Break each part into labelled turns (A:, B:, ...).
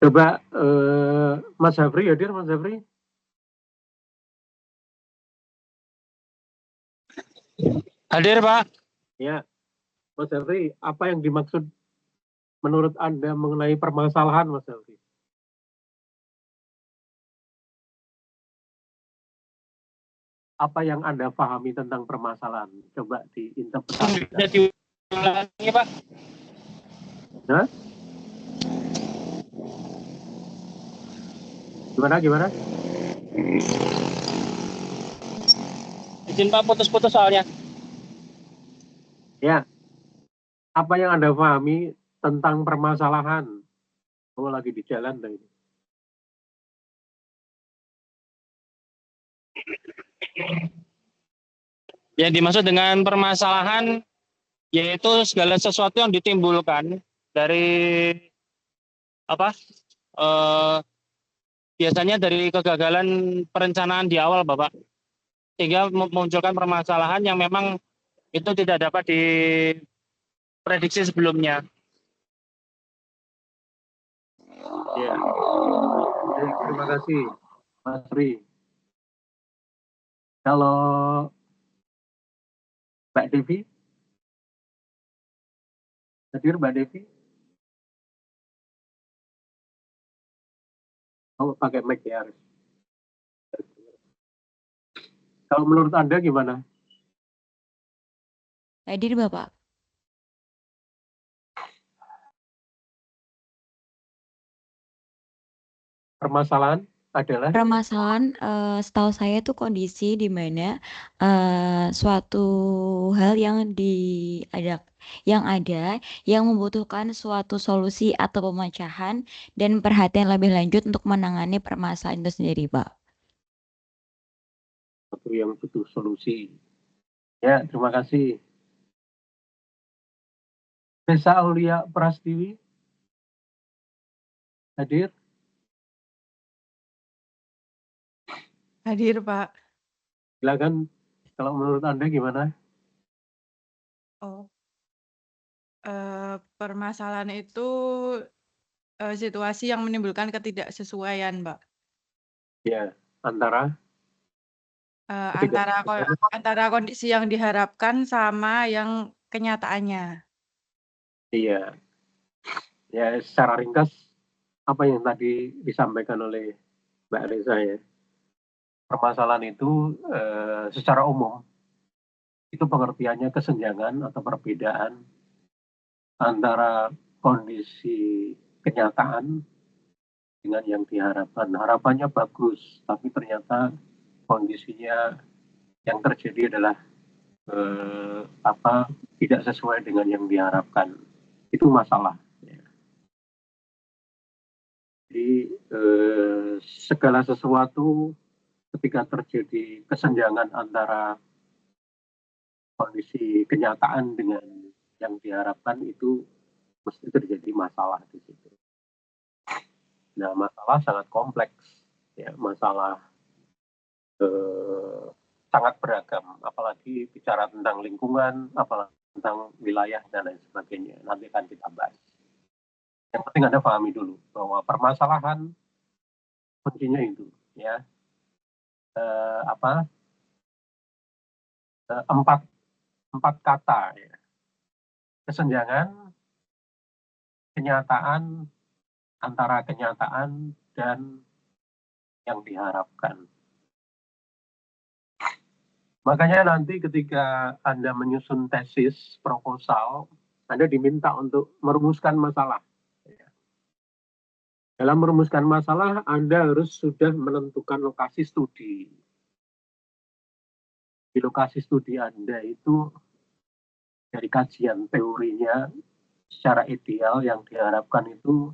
A: Coba Mas Zafri hadir, Mas Zafri.
B: Hadir, Pak.
A: Ya, Mas Zafri, apa yang dimaksud menurut Anda mengenai permasalahan, Mas Zafri? Apa yang Anda pahami tentang permasalahan? Coba diinterpretasikan.
B: Bisa diulangi, Pak.
A: Nah? Gimana?
B: Izin Pak, putus-putus soalnya.
A: Ya, apa yang Anda pahami tentang permasalahan? Oh, lagi di jalan dah ini.
B: Yang dimaksud dengan permasalahan yaitu segala sesuatu yang ditimbulkan dari biasanya dari kegagalan perencanaan di awal, Bapak, sehingga memunculkan permasalahan yang memang itu tidak dapat diprediksi sebelumnya.
A: Ya, terima kasih, Mas Ri. Kalau Mbak Devi, hadir Mbak Devi? Oh, pakai mic ya. Kalau menurut Anda gimana?
C: Hadir Bapak.
A: Permasalahan adalah?
C: Permasalahan setahu saya itu kondisi di mana suatu hal yang ada yang membutuhkan suatu solusi atau pemecahan dan perhatian lebih lanjut untuk menangani permasalahan itu sendiri, Pak.
A: Satu yang butuh solusi. Ya, terima kasih. Desa Aulia Prastiwi, hadir?
D: Hadir, Pak.
A: Silakan, kalau menurut Anda gimana?
D: Oh, permasalahan itu situasi yang menimbulkan ketidaksesuaian, Pak.
A: Ya, antara
D: antara kondisi yang diharapkan sama yang kenyataannya.
A: Iya. Ya, secara ringkas apa yang tadi disampaikan oleh Mbak Reza ya. Permasalahan itu secara umum itu pengertiannya kesenjangan atau perbedaan antara kondisi kenyataan dengan yang diharapkan. Harapannya bagus, tapi ternyata kondisinya yang terjadi adalah tidak sesuai dengan yang diharapkan. Itu masalah. Jadi segala sesuatu ketika terjadi kesenjangan antara kondisi kenyataan dengan yang diharapkan itu mesti terjadi masalah di situ. Nah, masalah sangat kompleks, ya, masalah sangat beragam, apalagi bicara tentang lingkungan, apalagi tentang wilayah dan lain sebagainya. Nanti akan kita bahas. Yang penting Anda pahami dulu bahwa permasalahan kuncinya itu, ya, empat kata, ya. Kesenjangan, kenyataan, antara kenyataan dan yang diharapkan. Makanya nanti ketika Anda menyusun tesis, proposal, Anda diminta untuk merumuskan masalah. Dalam merumuskan masalah, Anda harus sudah menentukan lokasi studi. Di lokasi studi Anda itu dari kajian teorinya secara ideal yang diharapkan itu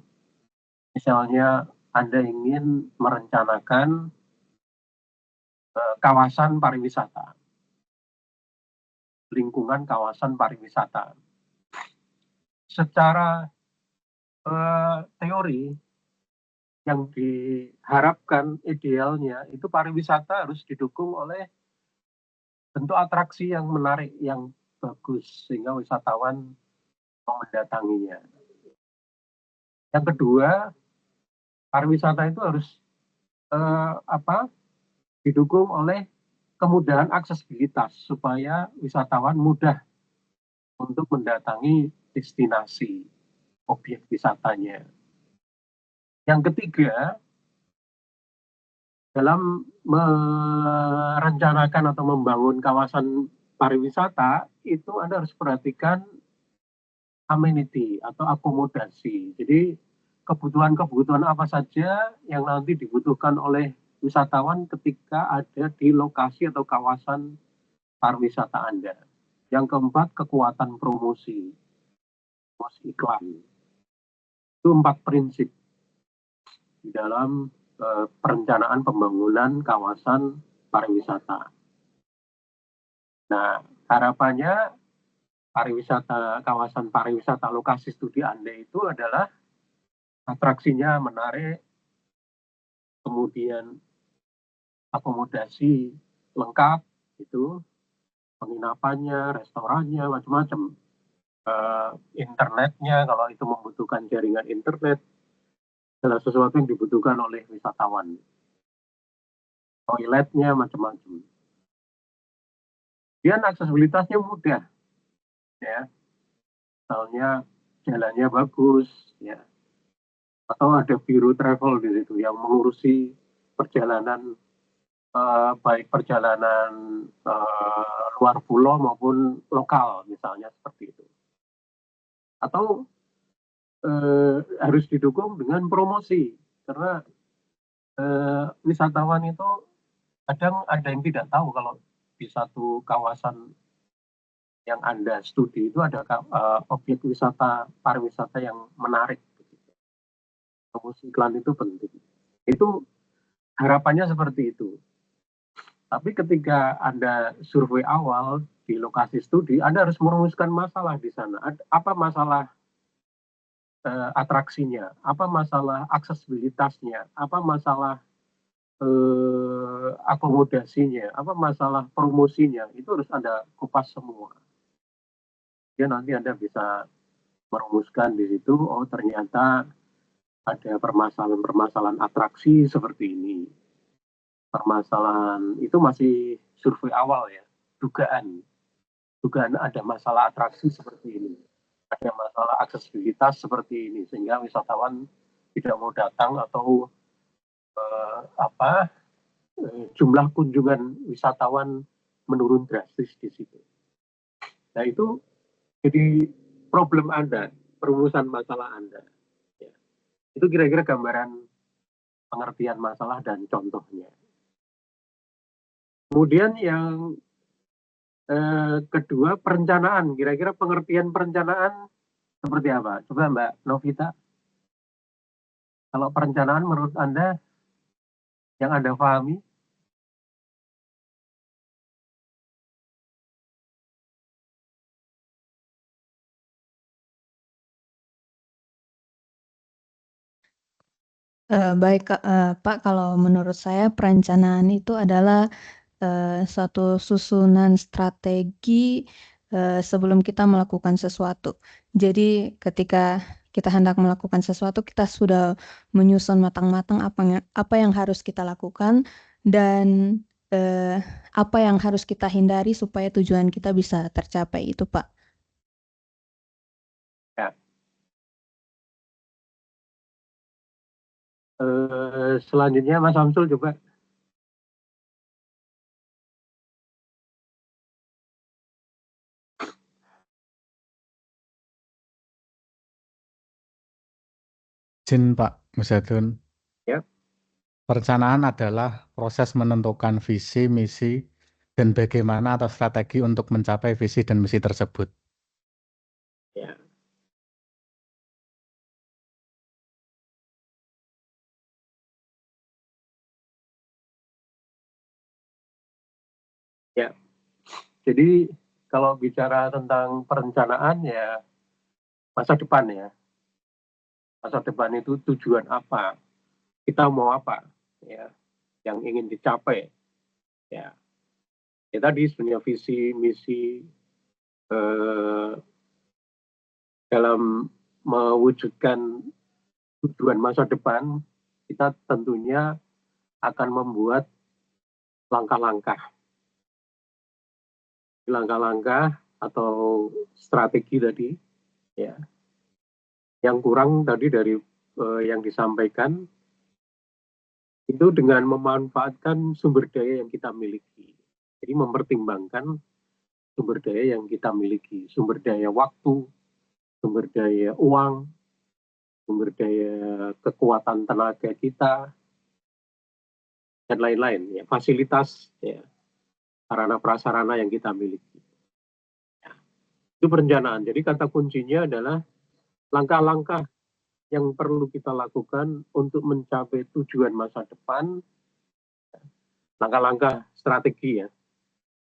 A: misalnya Anda ingin merencanakan kawasan pariwisata, lingkungan kawasan pariwisata. Secara teori yang diharapkan idealnya itu pariwisata harus didukung oleh bentuk atraksi yang menarik, yang bagus sehingga wisatawan mau mendatanginya. Yang kedua, pariwisata itu harus didukung oleh kemudahan aksesibilitas supaya wisatawan mudah untuk mendatangi destinasi objek wisatanya. Yang ketiga, dalam merencanakan atau membangun kawasan pariwisata itu Anda harus perhatikan amenity atau akomodasi. Jadi kebutuhan-kebutuhan apa saja yang nanti dibutuhkan oleh wisatawan ketika ada di lokasi atau kawasan pariwisata Anda. Yang keempat, kekuatan promosi iklan. Itu 4 prinsip di dalam perencanaan pembangunan kawasan pariwisata. Nah, harapannya kawasan pariwisata lokasi studi Anda itu adalah atraksinya menarik, kemudian akomodasi lengkap, itu penginapannya, restorannya, macam-macam. Internetnya, kalau itu membutuhkan jaringan internet, adalah sesuatu yang dibutuhkan oleh wisatawan. Toiletnya, macam-macam. Dan aksesibilitasnya mudah, ya. Misalnya jalannya bagus, ya. Atau ada biro travel di situ yang mengurusi perjalanan, baik perjalanan luar pulau maupun lokal, misalnya seperti itu. Atau harus didukung dengan promosi, karena wisatawan itu kadang ada yang tidak tahu kalau di satu kawasan yang Anda studi itu ada objek wisata pariwisata yang menarik. Promosi iklan itu penting. Itu harapannya seperti itu. Tapi ketika Anda survei awal di lokasi studi, Anda harus merumuskan masalah di sana. Apa masalah atraksinya, apa masalah aksesibilitasnya, apa masalah akomodasinya, apa masalah promosinya, itu harus Anda kupas semua. Ya, nanti Anda bisa merumuskan di situ, oh ternyata ada permasalahan-permasalahan atraksi seperti ini. Permasalahan itu masih survei awal ya, dugaan ada masalah atraksi seperti ini. Ada masalah aksesibilitas seperti ini, sehingga wisatawan tidak mau datang atau jumlah kunjungan wisatawan menurun drastis di situ. Nah, itu jadi problem Anda, perumusan masalah Anda. Ya. Itu kira-kira gambaran pengertian masalah dan contohnya. Kemudian yang kedua, perencanaan. Kira-kira pengertian perencanaan seperti apa? Coba Mbak Novita. Kalau perencanaan menurut Anda yang Anda pahami?
D: Baik, Pak, kalau menurut saya perencanaan itu adalah suatu susunan strategi sebelum kita melakukan sesuatu. Jadi ketika kita hendak melakukan sesuatu, kita sudah menyusun matang-matang apa yang harus kita lakukan dan apa yang harus kita hindari supaya tujuan kita bisa tercapai itu, Pak.
A: Ya. Selanjutnya Mas Samsul coba.
E: Izin Pak Musyadun.
A: Ya.
E: Perencanaan adalah proses menentukan visi, misi, dan bagaimana atau strategi untuk mencapai visi dan misi tersebut.
A: Ya. Ya. Jadi kalau bicara tentang perencanaan ya masa depan ya. Masa depan itu tujuan apa? Kita mau apa? Ya, yang ingin dicapai. Ya. Ya tadi sebenarnya visi, misi dalam mewujudkan tujuan masa depan kita tentunya akan membuat langkah-langkah atau strategi tadi, ya. Yang kurang tadi dari yang disampaikan itu dengan memanfaatkan sumber daya yang kita miliki. Jadi mempertimbangkan sumber daya yang kita miliki, sumber daya waktu, sumber daya uang, sumber daya kekuatan tenaga kita, dan lain-lain, ya, fasilitas, ya, sarana prasarana yang kita miliki. Ya, itu perencanaan. Jadi kata kuncinya adalah langkah-langkah yang perlu kita lakukan untuk mencapai tujuan masa depan, langkah-langkah strategi, ya,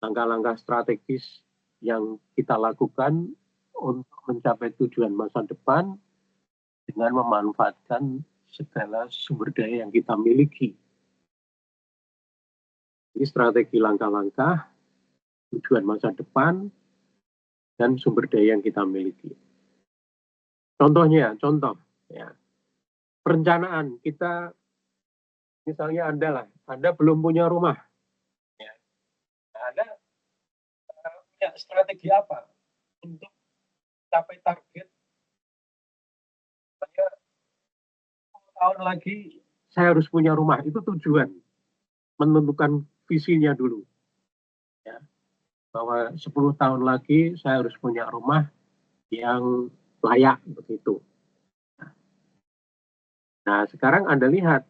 A: langkah-langkah strategis yang kita lakukan untuk mencapai tujuan masa depan dengan memanfaatkan segala sumber daya yang kita miliki. Ini strategi langkah-langkah, tujuan masa depan, dan sumber daya yang kita miliki. Contoh, ya, perencanaan kita, misalnya Anda belum punya rumah, ya, Anda punya strategi apa untuk capai target? Saya 10 tahun lagi saya harus punya rumah, itu tujuan, menentukan visinya dulu, ya, bahwa 10 tahun lagi saya harus punya rumah yang layak begitu. Nah, sekarang Anda lihat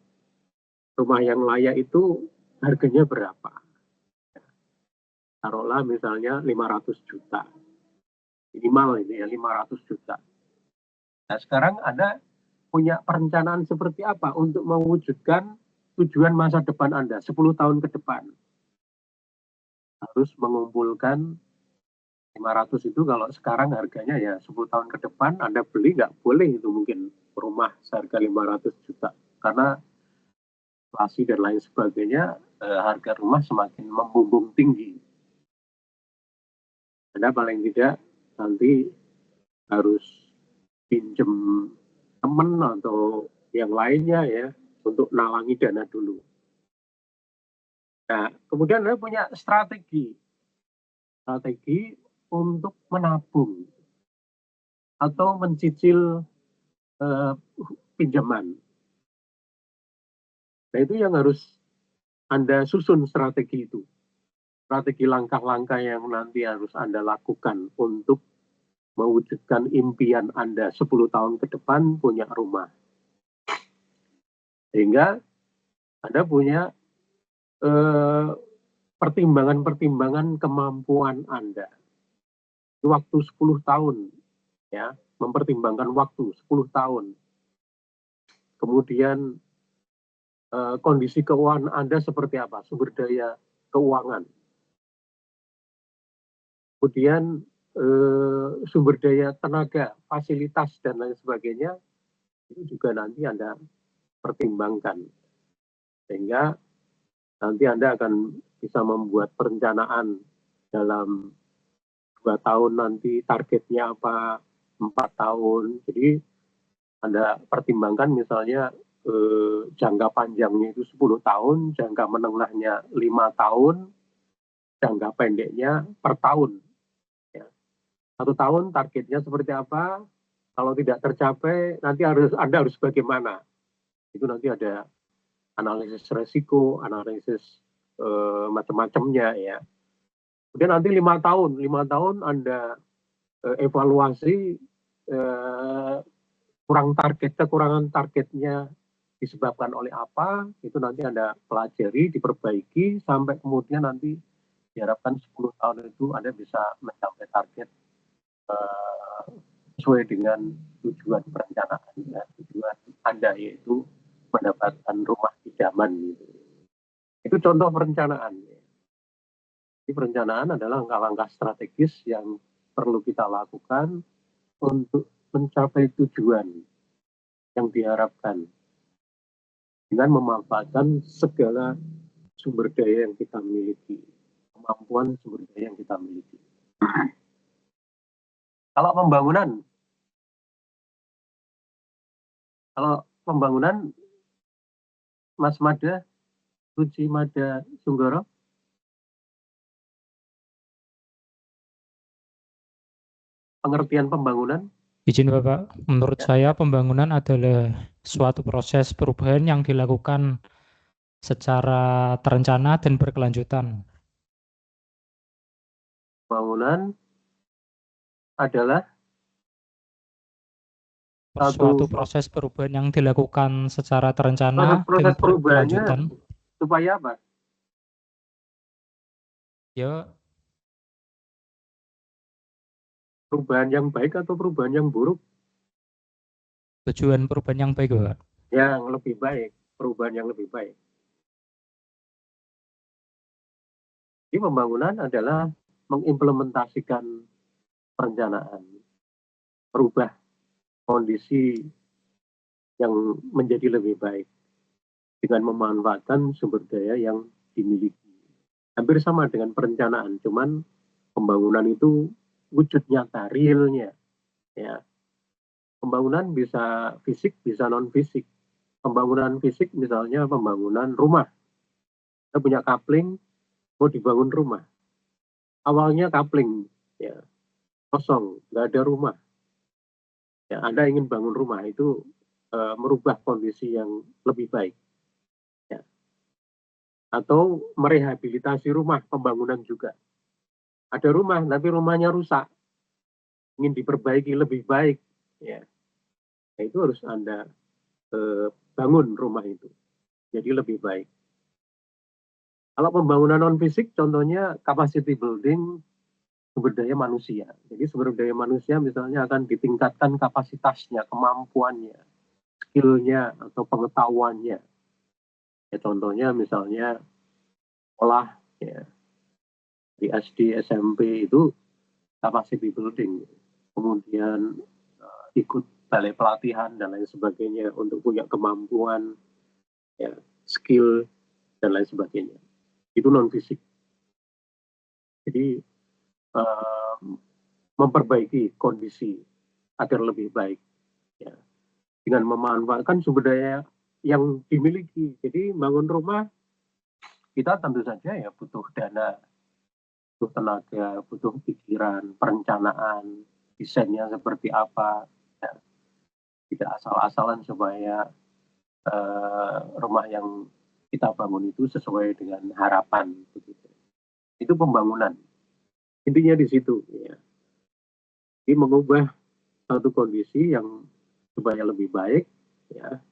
A: rumah yang layak itu harganya berapa? Taruhlah misalnya 500 juta. Minimal ini ya 500 juta. Nah, sekarang Anda punya perencanaan seperti apa untuk mewujudkan tujuan masa depan Anda 10 tahun ke depan? Harus mengumpulkan 500 itu, kalau sekarang harganya ya 10 tahun ke depan Anda beli nggak boleh itu mungkin rumah seharga 500 juta. Karena inflasi dan lain sebagainya, harga rumah semakin membumbung tinggi. Anda paling tidak nanti harus pinjem teman atau yang lainnya, ya, untuk nalangi dana dulu. Nah, kemudian Anda punya strategi untuk menabung atau mencicil pinjaman. Nah, itu yang harus Anda susun strategi itu. Strategi langkah-langkah yang nanti harus Anda lakukan untuk mewujudkan impian Anda 10 tahun ke depan punya rumah. Sehingga Anda punya pertimbangan-pertimbangan kemampuan Anda. Waktu 10 tahun, ya, mempertimbangkan waktu 10 tahun. Kemudian kondisi keuangan Anda seperti apa, sumber daya keuangan. Kemudian sumber daya tenaga, fasilitas, dan lain sebagainya, itu juga nanti Anda pertimbangkan. Sehingga nanti Anda akan bisa membuat perencanaan dalam 2 tahun nanti targetnya apa, 4 tahun. Jadi Anda pertimbangkan misalnya jangka panjangnya itu 10 tahun, jangka menengahnya 5 tahun, jangka pendeknya per tahun. Ya. 1 tahun targetnya seperti apa, kalau tidak tercapai nanti Anda harus bagaimana. Itu nanti ada analisis resiko, analisis macam-macamnya, ya. Kemudian nanti 5 tahun Anda evaluasi kekurangan targetnya disebabkan oleh apa, itu nanti Anda pelajari, diperbaiki, sampai kemudian nanti diharapkan 10 tahun itu Anda bisa mencapai target sesuai dengan tujuan perencanaan, ya, tujuan Anda, yaitu mendapatkan rumah idaman. Gitu. Itu contoh perencanaan. Jadi perencanaan adalah langkah-langkah strategis yang perlu kita lakukan untuk mencapai tujuan yang diharapkan dengan memanfaatkan segala sumber daya yang kita miliki, kemampuan sumber daya yang kita miliki. Kalau pembangunan Mas Mada, Ruci Mada Sunggoro. Pengertian pembangunan.
F: Izin Bapak, menurut
A: Ya.
F: saya pembangunan adalah suatu proses perubahan yang dilakukan secara terencana dan berkelanjutan.
A: Pembangunan adalah
F: Suatu
A: satu
F: proses perubahan yang dilakukan secara terencana dan
A: proses perubahannya
F: berkelanjutan.
A: supaya apa?
F: Ya,
A: Perubahan yang baik atau perubahan yang buruk?
F: tujuan perubahan yang baik, Bapak.
A: Yang lebih baik, perubahan yang lebih baik. Jadi pembangunan adalah mengimplementasikan perencanaan, merubah kondisi yang menjadi lebih baik dengan memanfaatkan sumber daya yang dimiliki. Hampir sama dengan perencanaan, cuman pembangunan itu wujud nyata, realnya. Ya. Pembangunan bisa fisik, bisa non-fisik. Pembangunan fisik misalnya pembangunan rumah. Kita punya kapling, mau dibangun rumah. Awalnya kapling, ya kosong, nggak ada rumah. Ya, Anda ingin bangun rumah itu merubah kondisi yang lebih baik. Ya. Atau merehabilitasi rumah, pembangunan juga. Ada rumah, tapi rumahnya rusak. Ingin diperbaiki lebih baik. Ya. Nah, itu harus Anda bangun rumah itu. Jadi lebih baik. Kalau pembangunan non-fisik, contohnya capacity building sumber daya manusia. Jadi sumber daya manusia misalnya akan ditingkatkan kapasitasnya, kemampuannya, skillnya atau pengetahuannya. Ya, contohnya misalnya sekolah ya, di SD, SMP itu capacity building. Kemudian ikut balai pelatihan dan lain sebagainya untuk punya kemampuan, ya, skill dan lain sebagainya. Itu non fisik. Jadi memperbaiki kondisi agar lebih baik, ya, dengan memanfaatkan sumber daya yang dimiliki. Jadi bangun rumah kita tentu saja ya butuh dana, butuh tenaga, butuh pikiran, perencanaan, desainnya seperti apa, ya. Tidak asal-asalan supaya rumah yang kita bangun itu sesuai dengan harapan. Begitu. Itu pembangunan. Intinya di situ. Ya. Jadi mengubah satu kondisi yang supaya lebih baik, ya,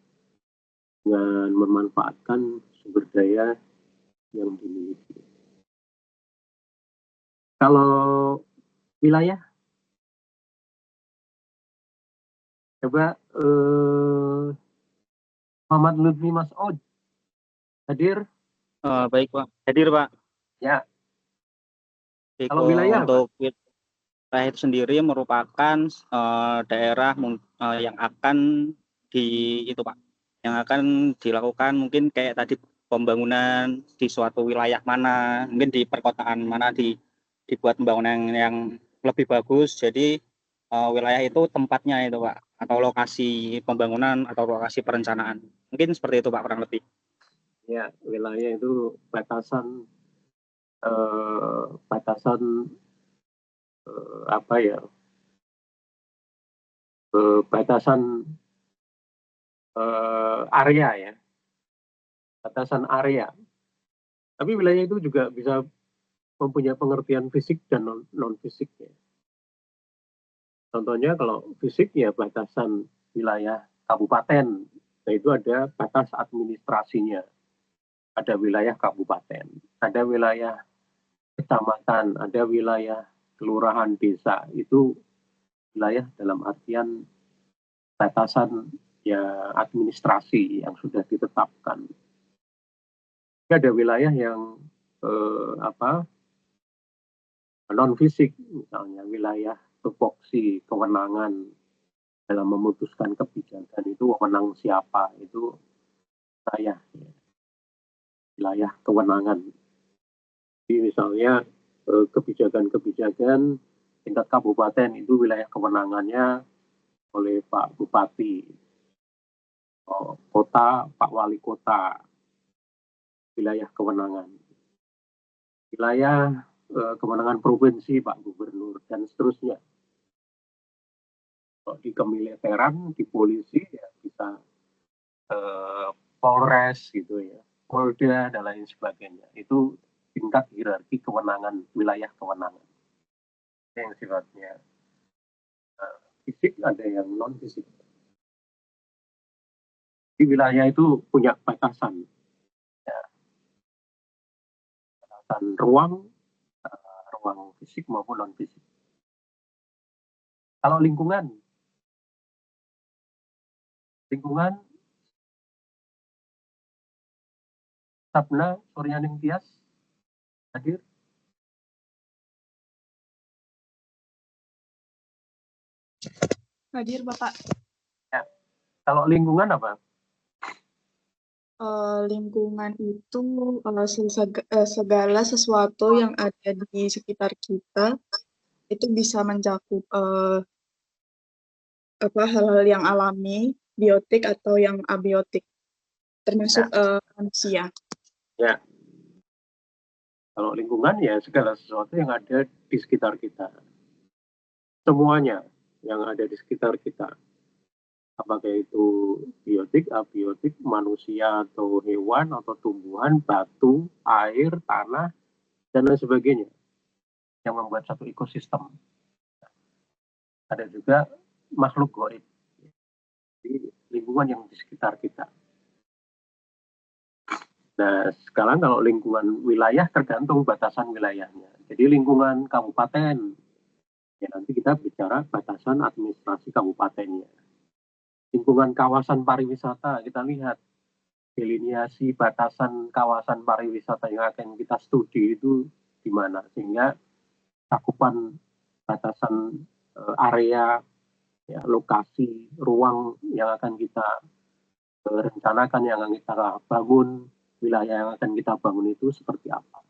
A: dengan memanfaatkan sumber daya yang dimiliki. Kalau wilayah, coba Muhammad Lutfi Mas'ud hadir.
B: Baik Pak, hadir Pak.
A: Ya.
B: Jadi,
A: Kalau wilayah
B: untuk wilayah itu sendiri merupakan daerah yang akan yang akan dilakukan mungkin kayak tadi pembangunan di suatu wilayah mana, mungkin di perkotaan mana dibuat pembangunan yang lebih bagus. Jadi wilayah itu tempatnya itu Pak, atau lokasi pembangunan atau lokasi perencanaan. Mungkin seperti itu Pak kurang lebih.
A: Ya, wilayah itu batasan apa ya? Batasan area ya. Batasan area. Tapi wilayah itu juga bisa mempunyai pengertian fisik dan non-fisik ya. Contohnya kalau fisik ya batasan wilayah kabupaten, nah itu ada batas administrasinya. Ada wilayah kabupaten, ada wilayah kecamatan, ada wilayah kelurahan desa. Itu wilayah dalam artian batasan ya administrasi yang sudah ditetapkan. Ada wilayah yang non fisik, misalnya wilayah tupoksi, kewenangan dalam memutuskan kebijakan itu wewenang siapa, itu wilayah kewenangan. Jadi misalnya kebijakan-kebijakan tingkat kabupaten itu wilayah kewenangannya oleh Pak Bupati, kota Pak Wali Kota, wilayah kewenangan. Wilayah kewenangan provinsi Pak Gubernur dan seterusnya. Kalau di kemiliteran, di polisi ya bisa Polres gitu ya, Polda dan lain sebagainya. Itu tingkat hierarki kewenangan, wilayah kewenangan. Ada yang sifatnya fisik, ada yang non fisik. Di wilayah itu punya batasan, ya, batasan ruang fisik maupun non fisik. Kalau lingkungan Sabna Suryaning Tias hadir.
G: Hadir Bapak.
A: Ya. Kalau lingkungan apa?
G: Lingkungan itu segala sesuatu yang ada di sekitar kita itu bisa mencakup hal-hal yang alami, biotik atau yang abiotik, termasuk manusia.
A: Ya. Kalau lingkungan ya segala sesuatu yang ada di sekitar kita. Semuanya yang ada di sekitar kita. Apakah itu biotik, abiotik, manusia atau hewan atau tumbuhan, batu, air, tanah, dan lain sebagainya. Yang membuat satu ekosistem. Ada juga makhluk gaib di lingkungan yang di sekitar kita. Nah, sekarang kalau lingkungan wilayah tergantung batasan wilayahnya. Jadi lingkungan kabupaten, ya nanti kita bicara batasan administrasi kabupatennya. Lingkungan kawasan pariwisata, kita lihat deliniasi batasan kawasan pariwisata yang akan kita studi itu di mana, sehingga cakupan batasan area, ya, lokasi, ruang yang akan kita rencanakan, yang akan kita bangun, wilayah yang akan kita bangun itu seperti apa.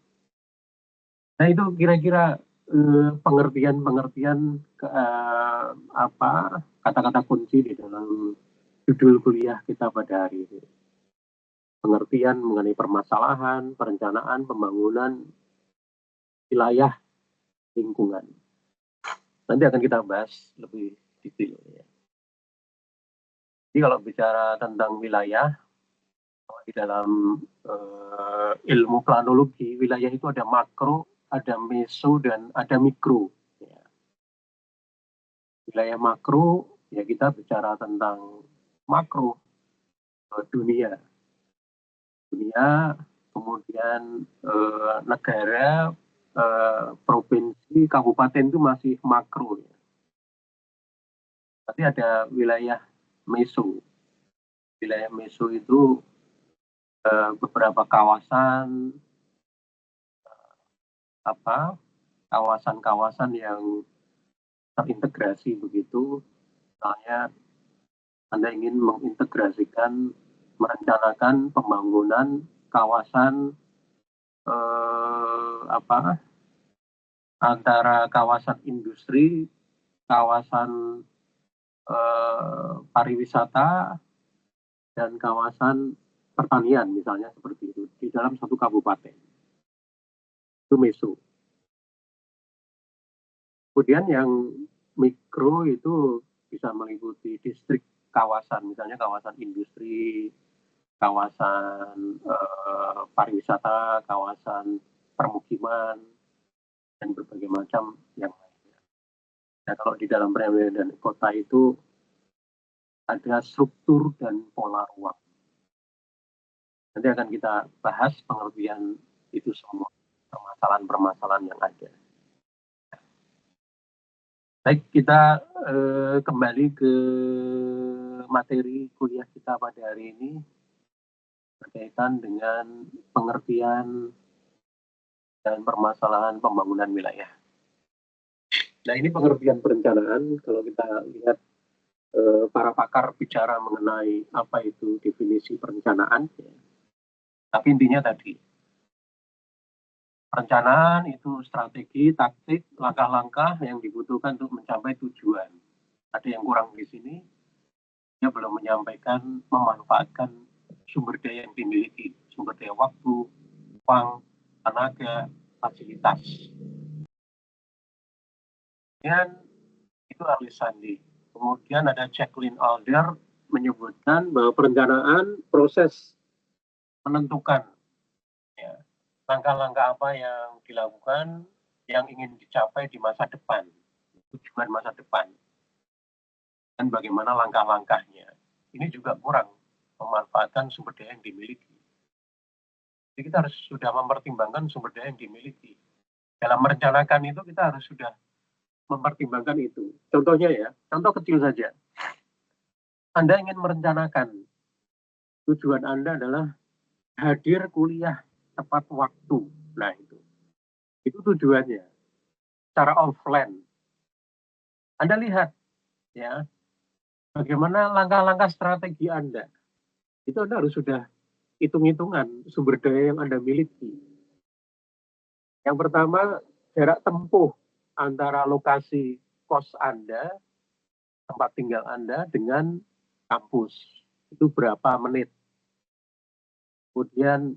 A: Nah itu kira-kira pengertian kata-kata kunci di dalam judul kuliah kita pada hari ini. Pengertian mengenai permasalahan, perencanaan, pembangunan wilayah lingkungan. Nanti akan kita bahas lebih detail. Ya. Jadi kalau bicara tentang wilayah, di dalam ilmu planologi, wilayah itu ada makro, ada meso, dan ada mikro. Ya. Wilayah makro, ya kita bicara tentang makro, dunia, kemudian negara, provinsi, kabupaten itu masih makro. Ya. Tapi ada wilayah meso. Wilayah meso itu beberapa kawasan, kawasan-kawasan yang terintegrasi begitu. Misalnya Anda ingin mengintegrasikan, merencanakan pembangunan kawasan antara kawasan industri, kawasan pariwisata, dan kawasan pertanian misalnya seperti itu di dalam satu kabupaten. Itu meso. Kemudian yang mikro itu bisa meliputi distrik kawasan, misalnya kawasan industri, kawasan pariwisata, kawasan permukiman, dan berbagai macam yang lainnya. Nah, kalau di dalam perencanaan dan kota itu ada struktur dan pola ruang. Nanti akan kita bahas pengertian itu semua, permasalahan-permasalahan yang ada. Baik, kita kembali ke materi kuliah kita pada hari ini berkaitan dengan pengertian dan permasalahan pembangunan wilayah. Nah, ini pengertian perencanaan. Kalau kita lihat para pakar bicara mengenai apa itu definisi perencanaan, ya. Tapi intinya tadi, perencanaan itu strategi, taktik, langkah-langkah yang dibutuhkan untuk mencapai tujuan. Ada yang kurang di sini, dia belum menyampaikan, memanfaatkan sumber daya yang dimiliki. sumber daya waktu, uang, tenaga, fasilitas. Dan itu early sandi. Kemudian ada Jacqueline Alder menyebutkan bahwa perencanaan proses menentukan ya, langkah-langkah apa yang dilakukan yang ingin dicapai di masa depan, tujuan masa depan, dan bagaimana langkah-langkahnya. Ini juga kurang memanfaatkan sumber daya yang dimiliki. Jadi kita harus sudah mempertimbangkan sumber daya yang dimiliki. Dalam merencanakan itu kita harus sudah mempertimbangkan itu. Contohnya ya, contoh kecil saja. Anda ingin merencanakan, tujuan Anda adalah hadir kuliah tepat waktu. Nah itu tujuannya. Secara offline. Anda lihat ya, bagaimana langkah-langkah strategi Anda. Itu Anda harus sudah hitung-hitungan sumber daya yang Anda miliki. Yang pertama, jarak tempuh antara lokasi kos Anda, tempat tinggal Anda dengan kampus. Itu berapa menit. Kemudian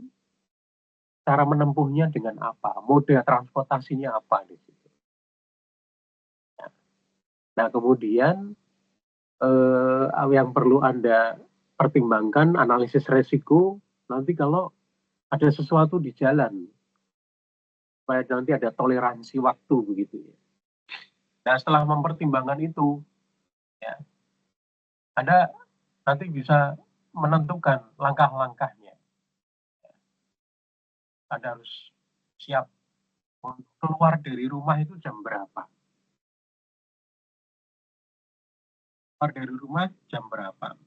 A: cara menempuhnya dengan apa, moda transportasinya apa di situ. Nah, kemudian yang perlu Anda pertimbangkan analisis resiko nanti kalau ada sesuatu di jalan, supaya nanti ada toleransi waktu begitu ya. Nah, setelah mempertimbangkan itu, ya, Anda nanti bisa menentukan langkah-langkahnya. Anda harus siap untuk keluar dari rumah itu jam berapa. Keluar dari rumah jam berapa.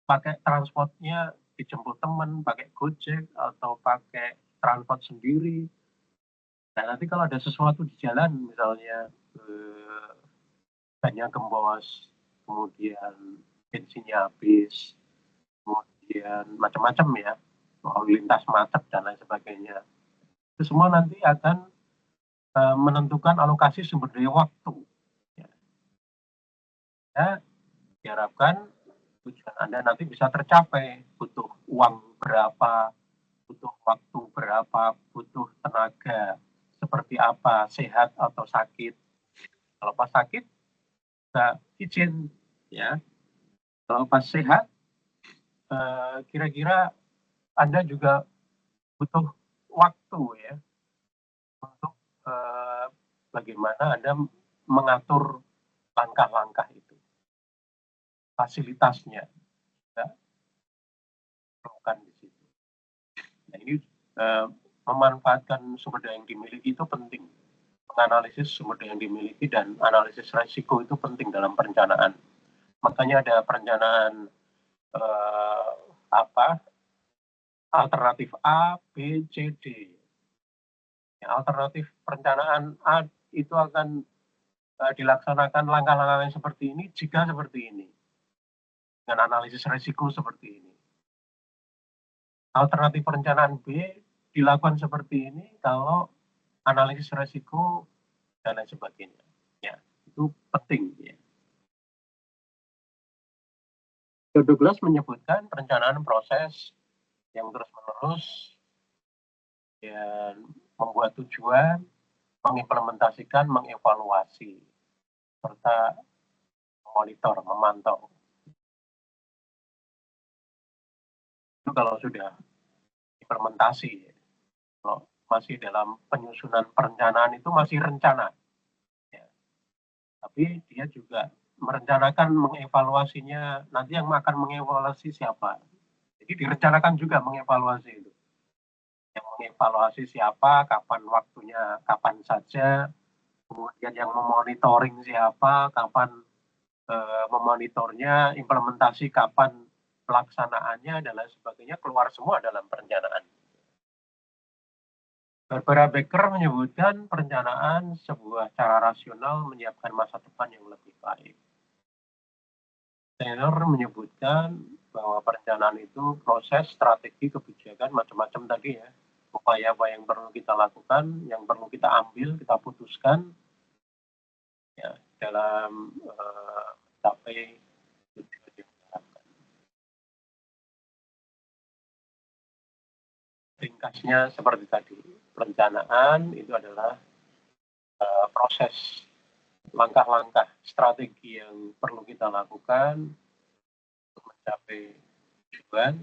A: Pakai transportnya dijemput teman, pakai Gojek, atau pakai transport sendiri. Nah, nanti kalau ada sesuatu di jalan, misalnya banyak gembos, kemudian bensinnya habis, kemudian macam-macam ya, lalu lintas macet dan lain sebagainya. Itu semua nanti akan menentukan alokasi sumber daya waktu. Ya, diharapkan tujuan Anda nanti bisa tercapai, butuh uang berapa, butuh waktu berapa, butuh tenaga seperti apa, sehat atau sakit. Kalau pas sakit, bisa izin ya. Kalau pas sehat, kira-kira Anda juga butuh waktu ya untuk bagaimana Anda mengatur langkah-langkah itu, fasilitasnya juga perlukan di situ. Nah, ini memanfaatkan sumber daya yang dimiliki itu penting. Menganalisis sumber daya yang dimiliki dan analisis resiko itu penting dalam perencanaan. Makanya ada perencanaan alternatif A, B, C, D. Ya, alternatif perencanaan A itu akan dilaksanakan langkah-langkah yang seperti ini jika seperti ini. Dengan analisis resiko seperti ini. Alternatif perencanaan B dilakukan seperti ini kalau analisis resiko dan lain sebagainya. Ya, itu penting ya. Douglas menyebutkan perencanaan proses yang terus-menerus dan membuat tujuan, mengimplementasikan, mengevaluasi, serta memonitor, memantau. Itu kalau sudah implementasi, kalau masih dalam penyusunan perencanaan itu masih rencana. Ya. Tapi dia juga merencanakan mengevaluasinya, nanti yang akan mengevaluasi siapa. Jadi direncanakan juga mengevaluasi itu. Yang mengevaluasi siapa, kapan waktunya, kapan saja, kemudian yang memonitoring siapa, kapan memonitornya, implementasi kapan pelaksanaannya, dan lain sebagainya, keluar semua dalam perencanaan. Barbara Becker menyebutkan perencanaan sebuah cara rasional menyiapkan masa depan yang lebih baik. Taylor menyebutkan bahwa perencanaan itu proses, strategi, kebijakan, macam-macam tadi ya. Upaya apa yang perlu kita lakukan, yang perlu kita ambil, kita putuskan ya, dalam mencapai tujuan yang diharapkan. ringkasnya seperti tadi, perencanaan itu adalah proses langkah-langkah strategi yang perlu kita lakukan untuk mencapai tujuan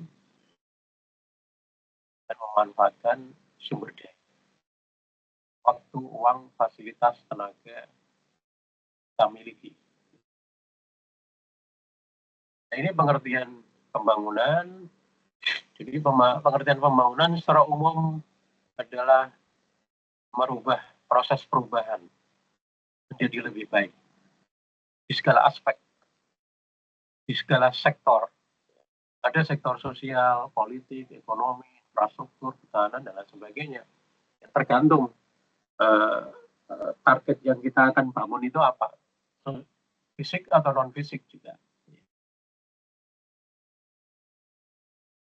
A: dan memanfaatkan sumber daya, waktu, uang, fasilitas, tenaga kita miliki. Nah, ini pengertian pembangunan. Jadi pengertian pembangunan secara umum adalah merubah proses perubahan menjadi lebih baik di segala aspek, di segala sektor. Ada sektor sosial, politik, ekonomi, infrastruktur, pertahanan, dan lain sebagainya. Tergantung target yang kita akan bangun itu apa, fisik atau non fisik juga.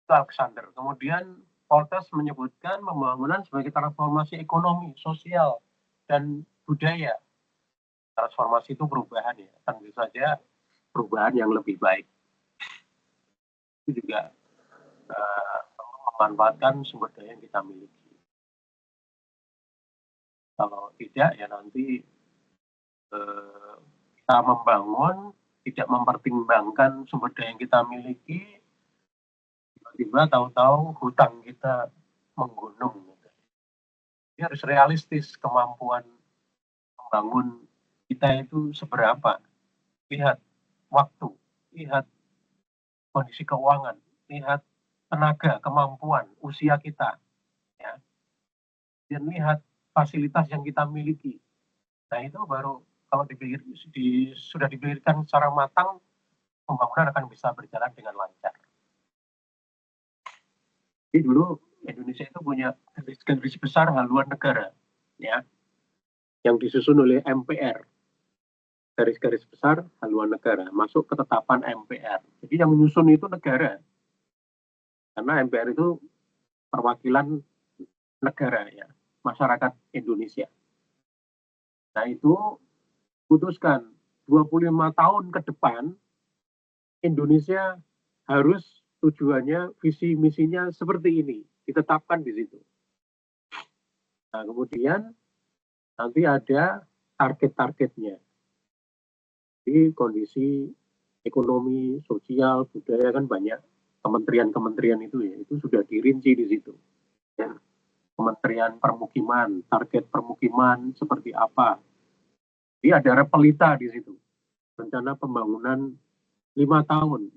A: Itu Alexander. Kemudian Voltaire menyebutkan pembangunan sebagai transformasi ekonomi, sosial, dan budaya. Transformasi itu perubahan ya, tentu saja perubahan yang lebih baik. Itu juga memanfaatkan sumber daya yang kita miliki. Kalau tidak ya nanti kita membangun tidak mempertimbangkan sumber daya yang kita miliki, tiba-tiba tahu-tahu hutang kita menggunung. Ini harus realistis kemampuan membangun kita itu seberapa. Lihat waktu, lihat kondisi keuangan, lihat tenaga, kemampuan, usia kita, ya, dan lihat fasilitas yang kita miliki. Nah itu baru kalau sudah dipikirkan secara matang, pembangunan akan bisa berjalan dengan lancar. Jadi dulu Indonesia itu punya garis besar haluan negara, ya, yang disusun oleh MPR. Garis-garis besar haluan negara masuk ketetapan MPR. Jadi yang menyusun itu negara, karena MPR itu perwakilan negara, ya, masyarakat Indonesia. Nah itu putuskan 25 tahun ke depan Indonesia harus tujuannya, visi misinya seperti ini, ditetapkan di situ. Nah kemudian nanti ada target-targetnya. Di kondisi ekonomi, sosial, budaya kan banyak kementerian-kementerian itu ya, itu sudah dirinci di situ. Ya. Kementerian Permukiman, target permukiman seperti apa. Jadi ada repelita di situ. Rencana pembangunan 5 tahun.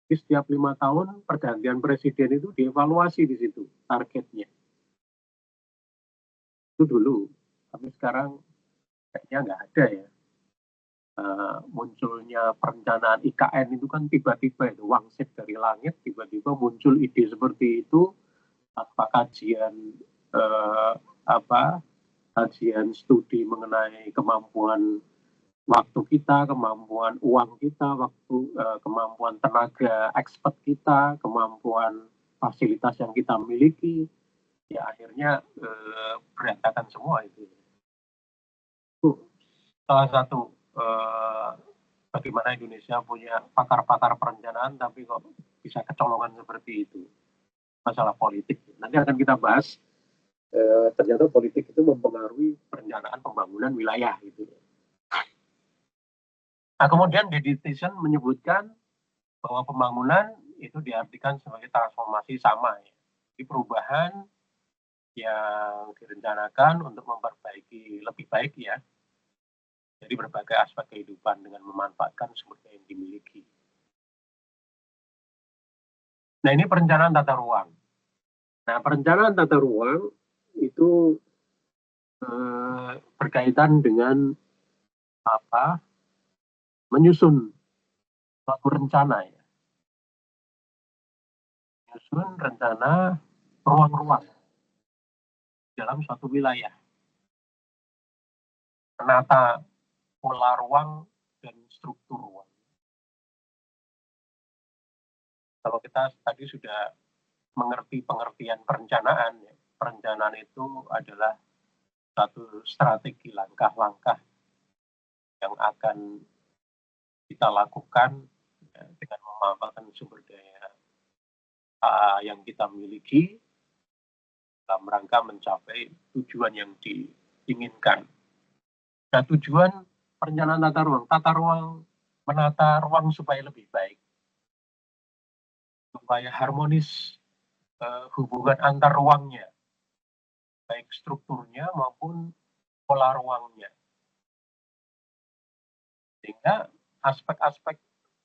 A: Jadi setiap 5 tahun pergantian presiden itu dievaluasi di situ targetnya. Itu dulu, tapi sekarang kayaknya nggak ada ya. Munculnya perencanaan IKN itu kan tiba-tiba itu wangsit dari langit, tiba-tiba muncul ide seperti itu tanpa kajian kajian studi mengenai kemampuan waktu kita, kemampuan uang kita, kemampuan tenaga expert kita, kemampuan fasilitas yang kita miliki, ya akhirnya berantakan semua itu. Itu salah satu bagaimana Indonesia punya pakar-pakar perencanaan tapi kok bisa kecolongan seperti itu. Masalah politik nanti akan kita bahas. Ternyata politik itu mempengaruhi perencanaan pembangunan wilayah gitu. Nah kemudian Deditizen menyebutkan bahwa pembangunan itu diartikan sebagai transformasi sama ya. Di perubahan yang direncanakan untuk memperbaiki lebih baik ya. Jadi berbagai aspek kehidupan dengan memanfaatkan sumber daya yang dimiliki. Nah ini perencanaan tata ruang. Nah perencanaan tata ruang itu berkaitan dengan menyusun suatu rencana ya. Menyusun rencana ruang-ruang dalam suatu wilayah. Menata pola ruang dan struktur ruang. Kalau kita tadi sudah mengerti pengertian perencanaan, ya, perencanaan itu adalah satu strategi langkah-langkah yang akan kita lakukan ya, dengan memanfaatkan sumber daya yang kita miliki dalam rangka mencapai tujuan yang diinginkan. Nah, tujuan perencanaan tata ruang menata ruang supaya lebih baik, supaya harmonis hubungan antar ruangnya, baik strukturnya maupun pola ruangnya. Sehingga aspek-aspek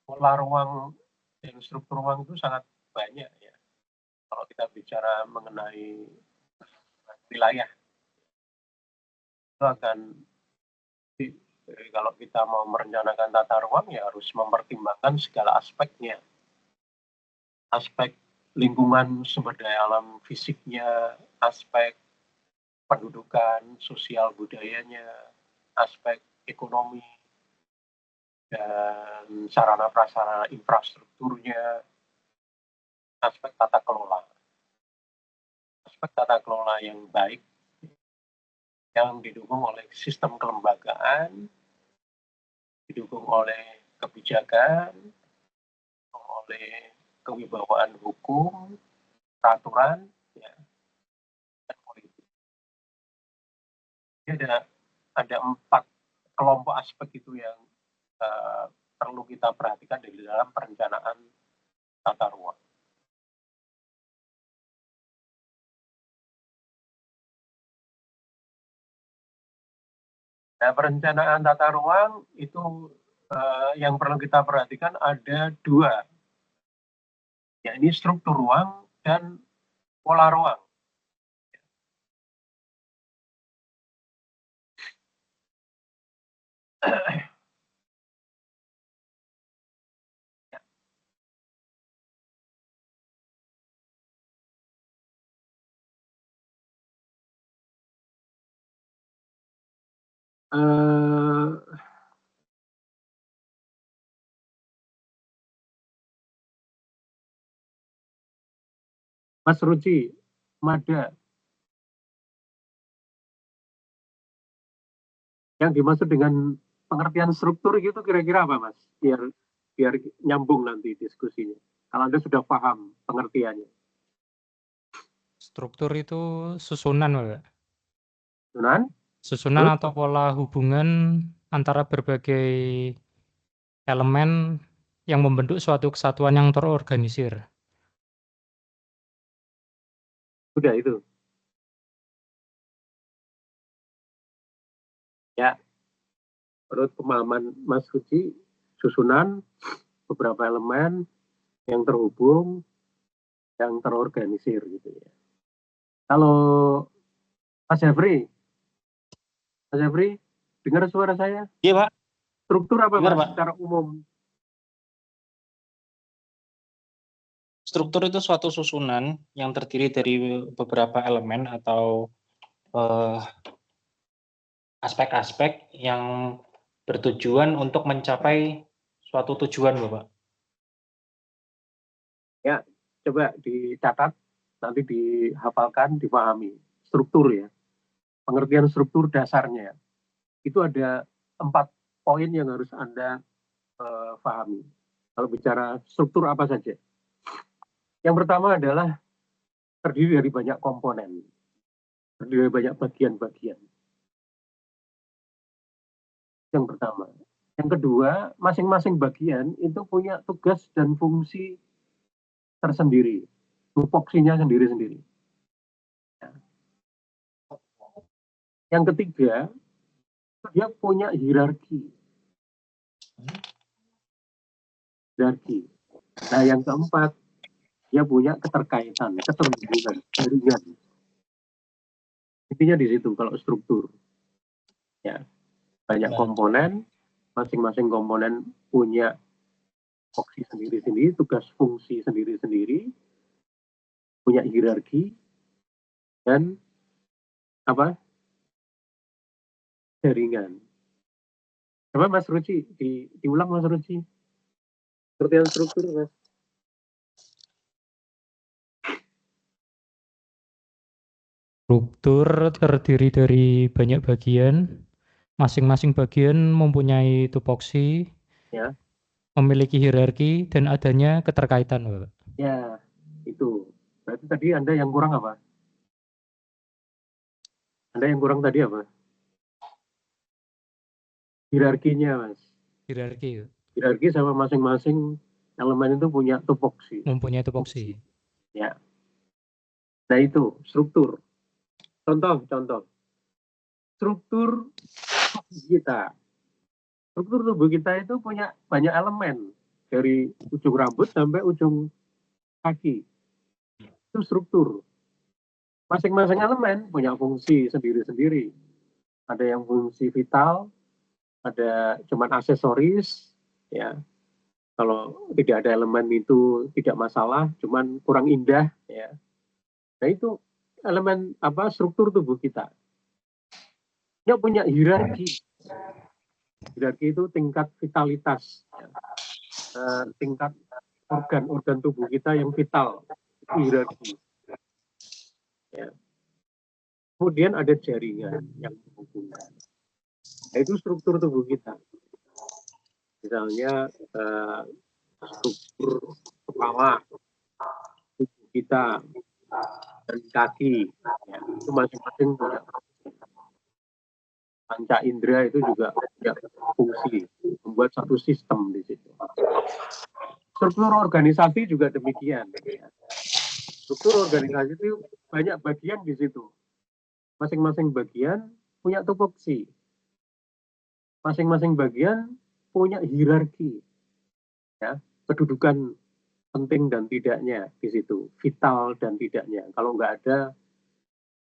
A: pola ruang dan struktur ruang itu sangat banyak ya. Kalau kita bicara mengenai wilayah, itu akan kalau kita mau merencanakan tata ruang ya harus mempertimbangkan segala aspeknya. Aspek lingkungan sumber daya alam fisiknya, aspek pendudukan, sosial budayanya, aspek ekonomi, dan sarana prasarana infrastrukturnya, aspek tata kelola. Aspek tata kelola yang baik yang didukung oleh sistem kelembagaan, didukung oleh kebijakan, oleh kewibawaan hukum, peraturan, ya, dan politik. Jadi ada 4 kelompok aspek itu yang perlu kita perhatikan di dalam perencanaan tata ruang. Nah, perencanaan tata ruang itu yang perlu kita perhatikan ada 2, yakni struktur ruang dan pola ruang. Mas Ruci, Mada, yang dimaksud dengan pengertian struktur gitu kira-kira apa, Mas? Biar nyambung nanti diskusinya. Kalau Anda sudah paham pengertiannya.
F: Struktur itu susunan, Pak.
A: Susunan
F: Atau pola hubungan antara berbagai elemen yang membentuk suatu kesatuan yang terorganisir.
A: Sudah itu. Ya, menurut pemahaman Mas Ruci, susunan beberapa elemen yang terhubung, yang terorganisir gitu ya. Kalau Mas Jeffrey, dengar suara saya?
B: Iya, Pak.
A: Struktur apa,
B: Dengar,
A: Mas,
B: Pak.
A: secara umum?
B: Struktur itu suatu susunan yang terdiri dari beberapa elemen atau aspek-aspek yang bertujuan untuk mencapai suatu tujuan, Bapak.
A: Ya, coba dicatat, nanti dihafalkan, dipahami. Struktur ya. Pengertian struktur dasarnya. Itu ada 4 poin yang harus Anda pahami. Kalau bicara struktur apa saja. Yang pertama adalah terdiri dari banyak komponen. Terdiri dari banyak bagian-bagian. Yang pertama. Yang kedua, masing-masing bagian itu punya tugas dan fungsi tersendiri. Tupoksinya sendiri-sendiri. Yang ketiga, dia punya hierarki. Nah, yang keempat, dia punya keterkaitan, keterhubungan, jaringan. Intinya di situ kalau struktur. Ya, banyak komponen, masing-masing komponen punya fungsi sendiri-sendiri, tugas fungsi sendiri-sendiri, punya hierarki, dan jaringan. Coba Mas Ruci, diulang Mas Ruci. Pengertian struktur, Mas.
F: Struktur terdiri dari banyak bagian, masing-masing bagian mempunyai tupoksi,
A: Ya.
F: memiliki hierarki, dan adanya keterkaitan, Bapak.
A: Ya, itu. Berarti tadi Anda yang kurang apa? Ada yang kurang tadi apa? Hierarkinya, Mas.
F: Hierarki
A: Hierarki sama masing-masing elemen itu punya tupoksi.
F: mempunyai tupoksi.
A: Ya. Nah itu struktur. Contoh. Struktur tubuh kita. Struktur tubuh kita itu punya banyak elemen. Dari ujung rambut sampai ujung kaki. Itu struktur. Masing-masing elemen punya fungsi sendiri-sendiri. Ada yang fungsi vital, ada cuman aksesoris, ya. Kalau tidak ada elemen itu tidak masalah, cuman kurang indah, ya. Nah itu elemen struktur tubuh kita. Dia punya hierarki. Hierarki itu tingkat vitalitas, ya. Tingkat organ-organ tubuh kita yang vital, itu hierarki. Ya. Kemudian ada jaringan yang menghubungkan. Nah, itu struktur tubuh kita. Misalnya struktur kepala, tubuh kita, dan kaki, ya, itu masing-masing punya panca indera itu juga punya fungsi, membuat satu sistem di situ. Struktur organisasi juga demikian. Ya. Struktur organisasi itu banyak bagian di situ. Masing-masing bagian punya tupoksi. Masing-masing bagian punya hierarki. Ya, kedudukan penting dan tidaknya di situ, vital dan tidaknya. Kalau nggak ada,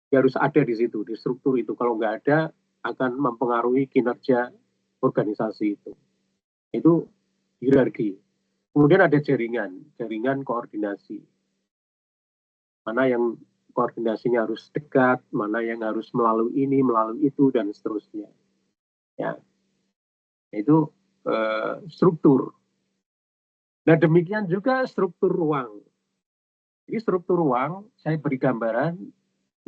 A: ya harus ada di situ, di struktur itu. Kalau nggak ada, akan mempengaruhi kinerja organisasi itu. Itu hierarki. Kemudian ada jaringan koordinasi. Mana yang koordinasinya harus dekat, mana yang harus melalui ini, melalui itu, dan seterusnya. Ya, itu struktur. Nah demikian juga struktur ruang. Jadi struktur ruang, saya beri gambaran,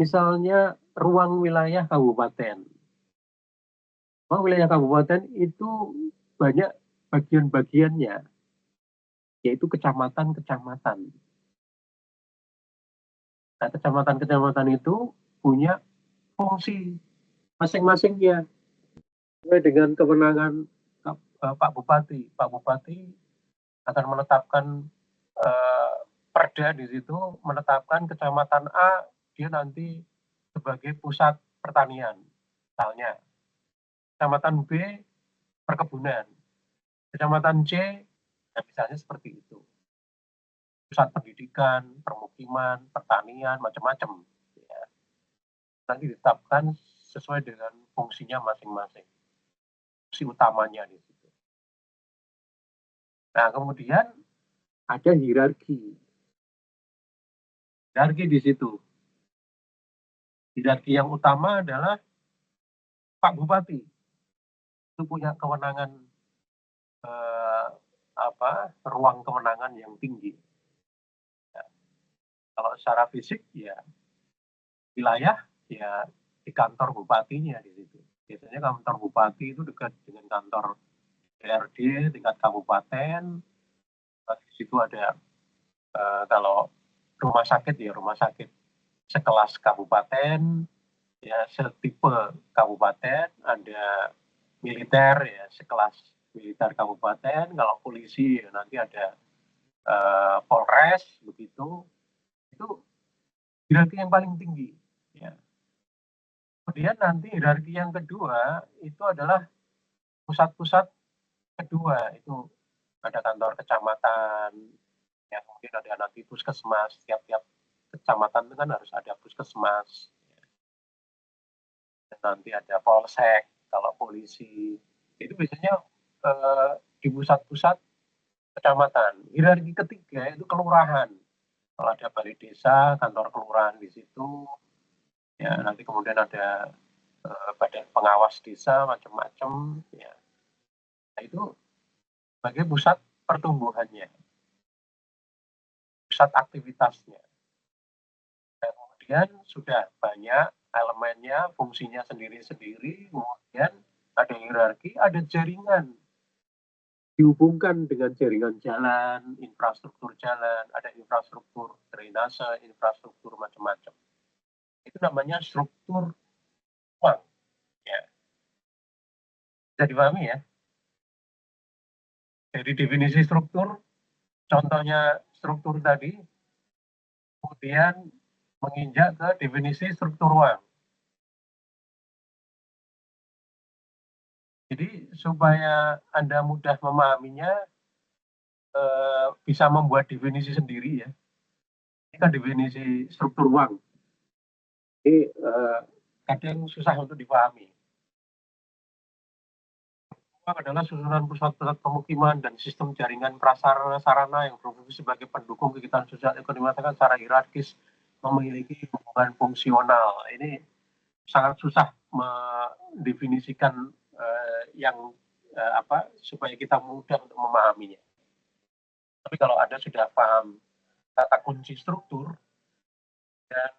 A: misalnya ruang wilayah kabupaten. Ruang wilayah kabupaten itu banyak bagian-bagiannya, yaitu kecamatan-kecamatan. Nah, kecamatan-kecamatan itu punya fungsi masing-masingnya sesuai dengan kewenangan Pak Bupati. Pak Bupati akan menetapkan perda di situ, menetapkan kecamatan A dia nanti sebagai pusat pertanian, misalnya. Kecamatan B perkebunan, kecamatan C ya misalnya seperti itu. Pusat pendidikan, permukiman, pertanian, macam-macam. Ya. Nanti ditetapkan sesuai dengan fungsinya masing-masing. Fungsi utamanya di situ. Nah, kemudian ada hierarki. Hierarki di situ. Hierarki yang utama adalah Pak Bupati. Itu punya kewenangan ruang kewenangan yang tinggi. Ya. Kalau secara fisik ya wilayah ya di kantor bupatinya di situ. Biasanya kantor bupati itu dekat dengan kantor DRD tingkat kabupaten. Di situ ada kalau rumah sakit ya rumah sakit sekelas kabupaten, ya setipe kabupaten, ada militer ya sekelas militer kabupaten, kalau polisi ya nanti ada Polres begitu. Itu hierarki yang paling tinggi. Ya. Kemudian nanti hierarki yang kedua itu adalah pusat-pusat kedua, itu ada kantor kecamatan, ya kemudian ada nanti puskesmas, tiap-tiap kecamatan itu kan harus ada puskesmas, ya. Dan nanti ada polsek, kalau polisi, itu biasanya di pusat-pusat kecamatan. Hierarki ketiga itu kelurahan, kalau ada balai desa, kantor kelurahan di situ, ya nanti kemudian ada badan pengawas desa macam-macam, ya. Nah, itu sebagai pusat pertumbuhannya, pusat aktivitasnya. Dan kemudian sudah banyak elemennya, fungsinya sendiri-sendiri, kemudian ada hierarki, ada jaringan. Dihubungkan dengan jaringan jalan, infrastruktur jalan, ada infrastruktur drainase, infrastruktur macam-macam. Itu namanya struktur Bisa dipahami ya? Jadi definisi struktur, contohnya struktur tadi, kemudian menginjak ke definisi struktur ruang. Jadi supaya Anda mudah memahaminya, bisa membuat definisi sendiri ya. Ini kan definisi struktur ruang. Jadi kadang susah untuk dipahami. Ruang adalah susunan pusat-pusat pemukiman dan sistem jaringan prasarana yang berfungsi sebagai pendukung kegiatan sosial ekonomi masyarakat secara hierarkis memiliki hubungan fungsional. Ini sangat susah mendefinisikan yang supaya kita mudah untuk memahaminya. Tapi kalau Anda sudah paham kata kunci struktur, dan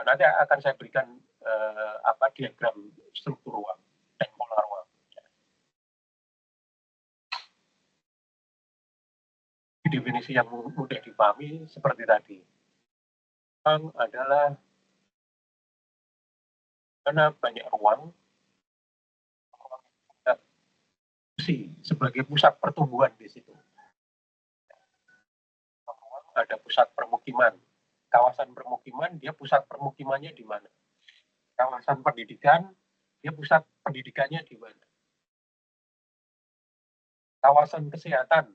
A: nanti akan saya berikan diagram struktur ruang dan pola ruang. Definisi yang mudah dipahami seperti tadi. Ruang adalah karena banyak ruang sebagai pusat pertumbuhan di situ. Ada pusat permukiman, kawasan permukiman, dia pusat permukimannya di mana? Kawasan pendidikan, dia pusat pendidikannya di mana? Kawasan kesehatan,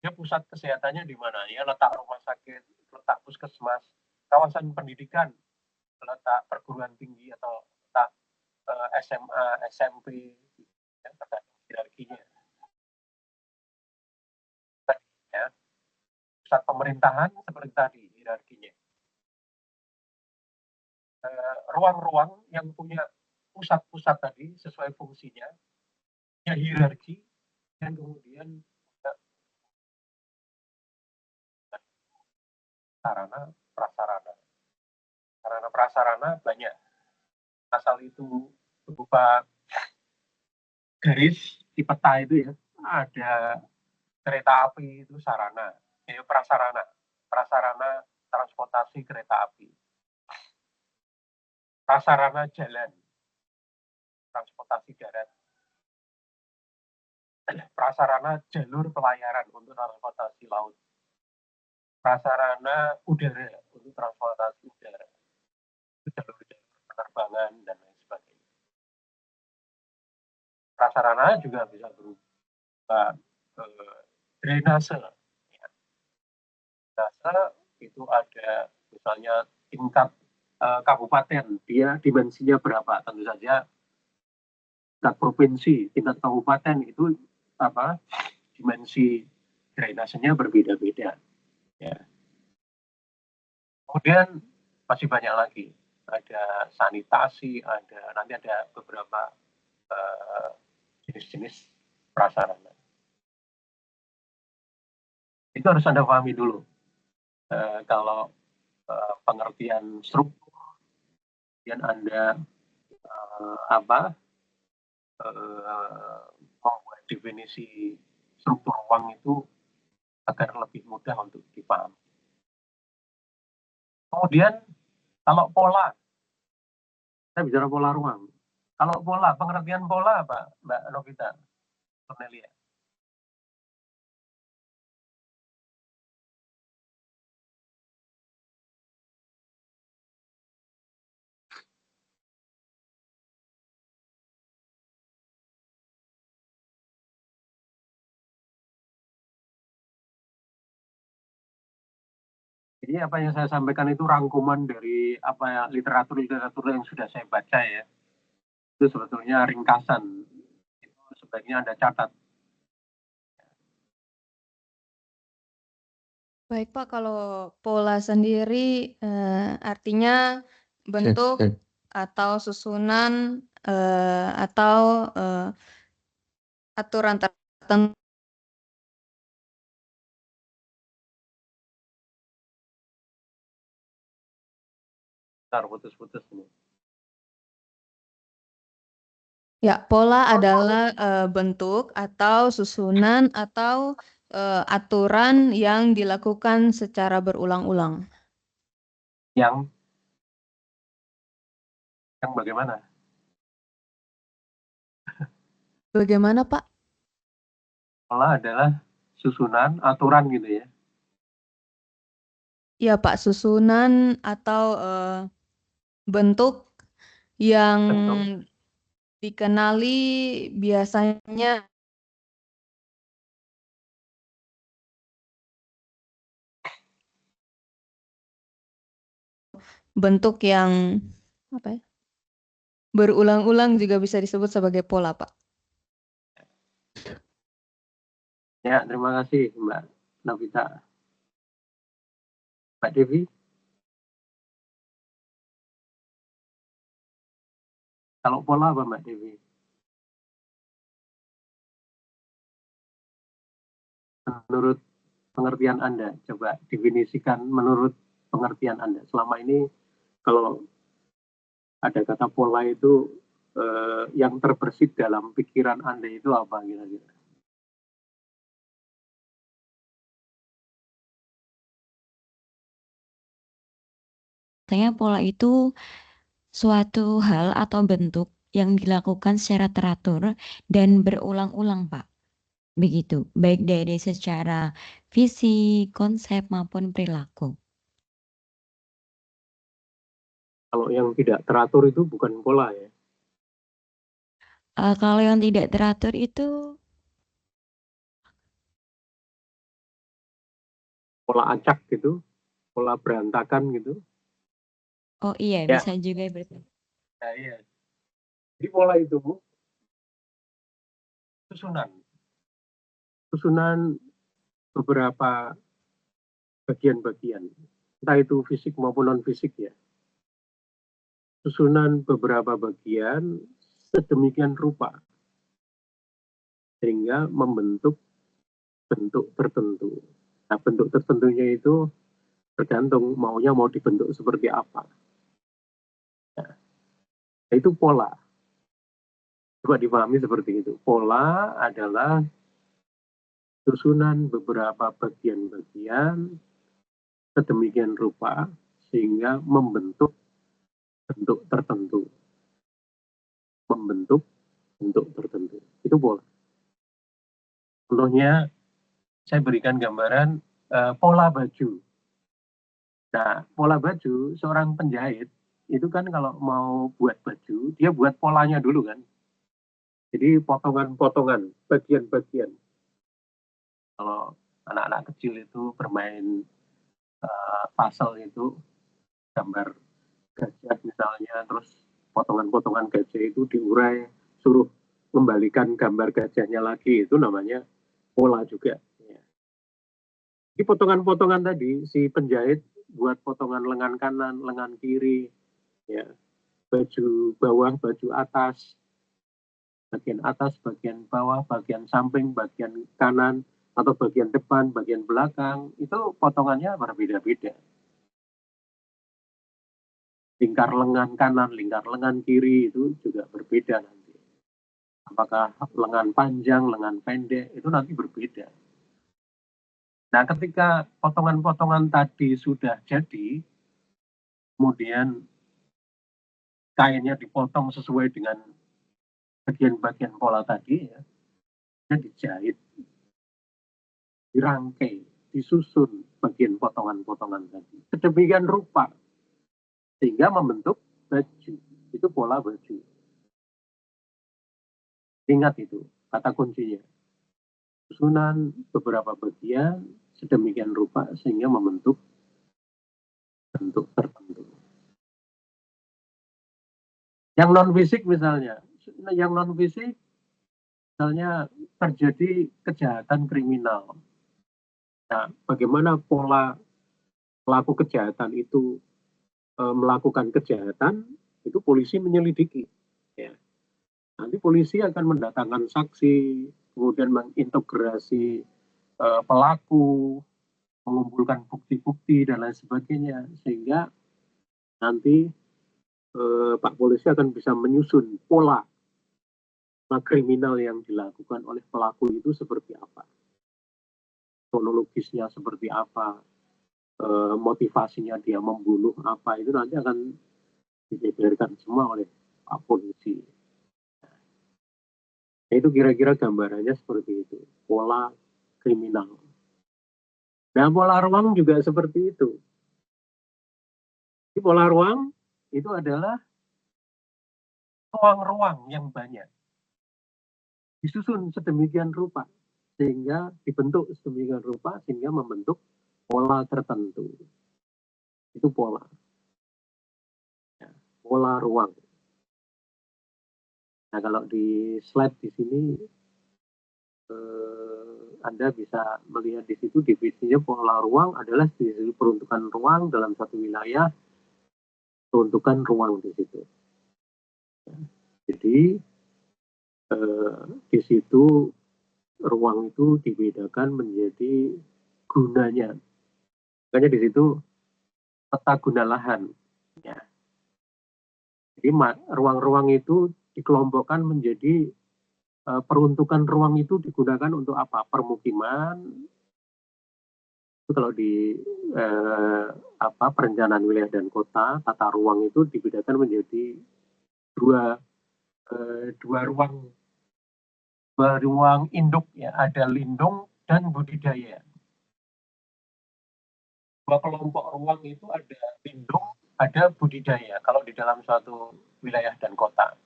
A: dia pusat kesehatannya di mana? Ya letak rumah sakit, letak puskesmas. Kawasan pendidikan, letak perguruan tinggi atau letak SMA, SMP, yang tergantung hierarkinya. Ya. Pusat pemerintahan seperti tadi hierarkinya. Ruang-ruang yang punya pusat-pusat tadi sesuai fungsinya, punya hierarki, dan kemudian sarana prasarana. Sarana prasarana banyak. Asal itu berupa garis di peta itu ya, ada kereta api itu sarana, prasarana transportasi kereta api. Prasarana jalan, transportasi darat. Prasarana jalur pelayaran untuk transportasi laut. Prasarana udara untuk transportasi udara. Jalur-jalur penerbangan dan lain sebagainya. Prasarana juga bisa berupa drainase. Ya. Drainase itu ada misalnya tingkat kabupaten, dia dimensinya berapa? Tentu saja tingkat provinsi, tingkat kabupaten itu dimensi drainasenya berbeda-beda. Ya. Kemudian masih banyak lagi, ada sanitasi, nanti ada beberapa jenis-jenis prasarana. Itu harus Anda pahami dulu. Kalau pengertian struktur, kemudian Anda membuat definisi struktur ruang itu agar lebih mudah untuk dipahami. Kemudian kalau pola, saya bicara pola ruang. Kalau pola, pengertian pola apa, Mbak Novita, Cornelia? Jadi apa yang saya sampaikan itu rangkuman dari literatur yang sudah saya baca ya. Itu sebetulnya ringkasan. Itu sebaiknya Anda catat.
D: Baik Pak, kalau pola sendiri artinya bentuk atau susunan atau aturan tertentu.
A: Bentar, putus-putus ini.
D: Ya, pola adalah bentuk atau susunan atau aturan yang dilakukan secara berulang-ulang.
A: Yang bagaimana?
D: Bagaimana, Pak?
A: Pola adalah susunan aturan gitu ya.
D: Iya, Pak, susunan atau bentuk yang
A: Bentuk.
D: dikenali biasanya bentuk yang apa ya? Berulang-ulang juga bisa disebut sebagai pola, Pak.
A: Ya, terima kasih Mbak Novita. Mbak Devi, kalau pola apa Mbak Devi? Menurut pengertian Anda, coba definisikan menurut pengertian Anda. Selama ini kalau ada kata pola itu yang terbersit dalam pikiran Anda itu apa kira-kira?
C: Biasanya pola itu suatu hal atau bentuk yang dilakukan secara teratur dan berulang-ulang, Pak. Begitu, baik dari secara visi, konsep, maupun perilaku.
A: Kalau yang tidak teratur itu bukan pola ya.
C: Kalau yang tidak teratur itu,
A: Pola acak gitu, pola berantakan gitu.
C: oh iya,
A: Ya,
C: bisa juga berarti.
A: nah, iya. Jadi pola itu susunan beberapa bagian-bagian, entah itu fisik maupun non fisik ya. Susunan beberapa bagian sedemikian rupa sehingga membentuk bentuk tertentu. Nah, bentuk tertentunya itu tergantung maunya mau dibentuk seperti apa. Nah, itu pola. Coba dipahami seperti itu. Pola adalah susunan beberapa bagian-bagian sedemikian rupa sehingga membentuk bentuk tertentu. Membentuk bentuk tertentu. Itu pola. Contohnya, saya berikan gambaran pola baju. Nah, pola baju, seorang penjahit, itu kan kalau mau buat baju, dia buat polanya dulu kan. Jadi potongan-potongan, bagian-bagian. Kalau anak-anak kecil itu bermain puzzle itu, gambar gajah misalnya, terus potongan-potongan gajah itu diurai, suruh kembalikan gambar gajahnya lagi, itu namanya pola juga. Di potongan-potongan tadi, si penjahit buat potongan lengan kanan, lengan kiri, ya, baju bawah, baju atas, bagian bawah, bagian samping, bagian kanan, atau bagian depan, bagian belakang, itu potongannya berbeda-beda. Lingkar lengan kanan, lingkar lengan kiri itu juga berbeda nanti. Apakah lengan panjang, lengan pendek, itu nanti berbeda. Nah, ketika potongan-potongan tadi sudah jadi, kemudian kainnya dipotong sesuai dengan bagian-bagian pola tadi, ya, dan dijahit, dirangkai, disusun bagian potongan-potongan tadi. Sedemikian rupa, sehingga membentuk baju. Itu pola baju. Ingat itu, kata kuncinya. Susunan beberapa bagian sedemikian rupa sehingga membentuk bentuk tertentu. Yang non fisik misalnya, misalnya terjadi kejahatan kriminal. Nah, bagaimana pola pelaku kejahatan itu melakukan kejahatan, itu polisi menyelidiki. Ya. Nanti polisi akan mendatangkan saksi, kemudian mengintegrasi pelaku, mengumpulkan bukti-bukti dan lain sebagainya, sehingga nanti Pak Polisi akan bisa menyusun pola kriminal yang dilakukan oleh pelaku itu seperti apa, kronologisnya seperti apa, motivasinya dia membunuh apa, itu nanti akan dibeberkan semua oleh Pak Polisi. Itu kira-kira gambarannya seperti itu, pola kriminal. Nah, pola ruang juga seperti itu. Di pola ruang itu adalah ruang-ruang yang banyak, disusun sedemikian rupa, sehingga dibentuk sedemikian rupa, sehingga membentuk pola tertentu. Itu pola. Ya, pola ruang. Nah, kalau di slide di sini, Anda bisa melihat di situ definisinya pola ruang adalah peruntukan ruang dalam satu wilayah, peruntukan ruang di situ. Jadi di situ ruang itu dibedakan menjadi gunanya. Makanya di situ peta guna lahan. Ya. Jadi ruang-ruang itu dikelompokkan menjadi peruntukan ruang itu digunakan untuk apa? Permukiman. Itu kalau di perencanaan wilayah dan kota, tata ruang itu dibedakan menjadi dua ruang induk, ya, ada lindung dan budidaya. Dua kelompok ruang itu ada lindung, ada budidaya kalau di dalam suatu wilayah dan kota.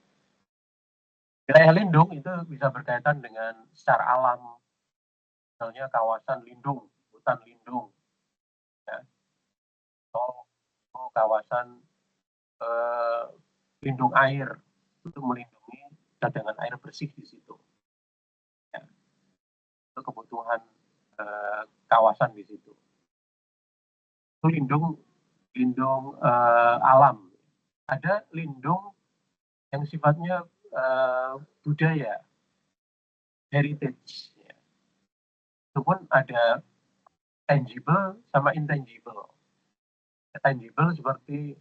A: Wilayah lindung itu bisa berkaitan dengan secara alam, misalnya kawasan lindung, hutan lindung, ya, atau kawasan lindung air untuk melindungi cadangan air bersih di situ. Ya. Itu kebutuhan kawasan di situ. Itu lindung alam. Ada lindung yang sifatnya budaya, heritage. Ya. Itu pun ada tangible sama intangible. Tangible seperti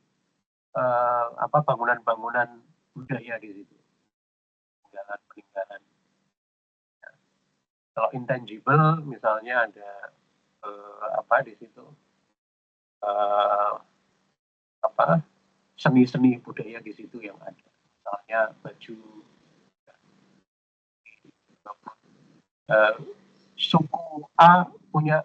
A: bangunan-bangunan budaya di situ, peninggalan. Ya. Kalau intangible misalnya ada di situ seni-seni budaya di situ yang ada, misalnya baju suku A punya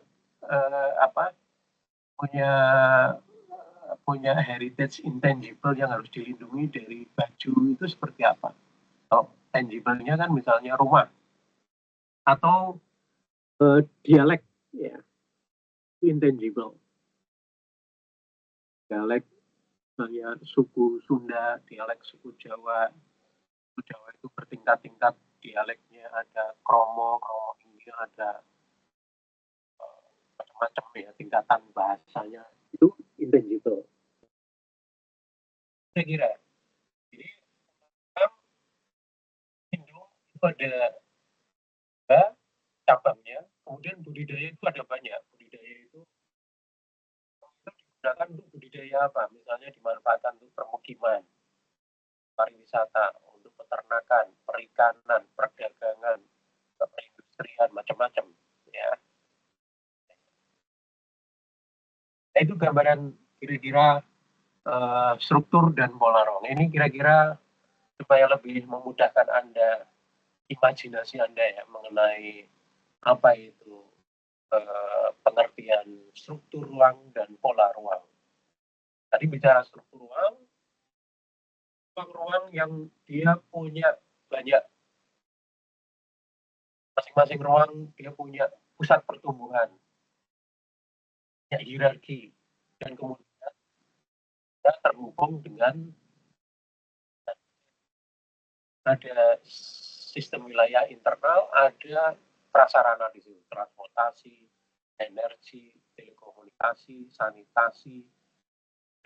A: punya heritage intangible yang harus dilindungi dari baju itu seperti apa? Kalau tangible-nya kan misalnya rumah atau dialek, ya, intangible. Dialek misalnya suku Sunda, dialek suku Jawa. Suku Jawa itu bertingkat-tingkat dialeknya, ada kromo ini, ada macam-macam ya tingkatan bahasanya, itu intangible. Saya kira. Jadi lindung itu ada cabangnya, kemudian budidaya itu ada banyak. Budidaya itu digunakan untuk budidaya apa? Misalnya dimanfaatkan untuk permukiman, pariwisata, untuk peternakan, perikanan, perdagangan, perindustrian, macam-macam, ya. Nah, itu gambaran kira-kira struktur dan pola ruang. Ini kira-kira supaya lebih memudahkan Anda, imajinasi Anda ya, mengenai apa itu pengertian struktur ruang dan pola ruang. Tadi bicara struktur ruang yang dia punya banyak, masing-masing ruang dia punya pusat pertumbuhan, punya hierarki, dan kemudian dia terhubung dengan ada sistem wilayah internal, ada prasarana di situ, transportasi, energi, telekomunikasi, sanitasi,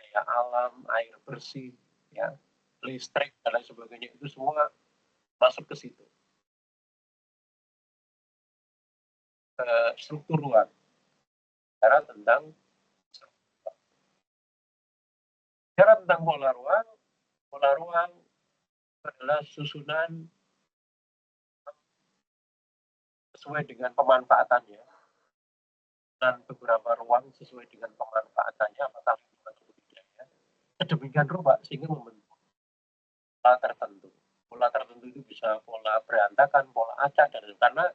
A: daya alam, air bersih, ya, listrik dan lain sebagainya, itu semua masuk ke situ. Struktur ruang. Bicara tentang pola ruang adalah susunan sesuai dengan pemanfaatannya, dan beberapa ruang sesuai dengan pemanfaatannya, apakah lingkungan budidaya, sedemikian rupa sehingga membentuk pola tertentu. pola tertentu itu bisa pola berantakan, pola acak, dan karena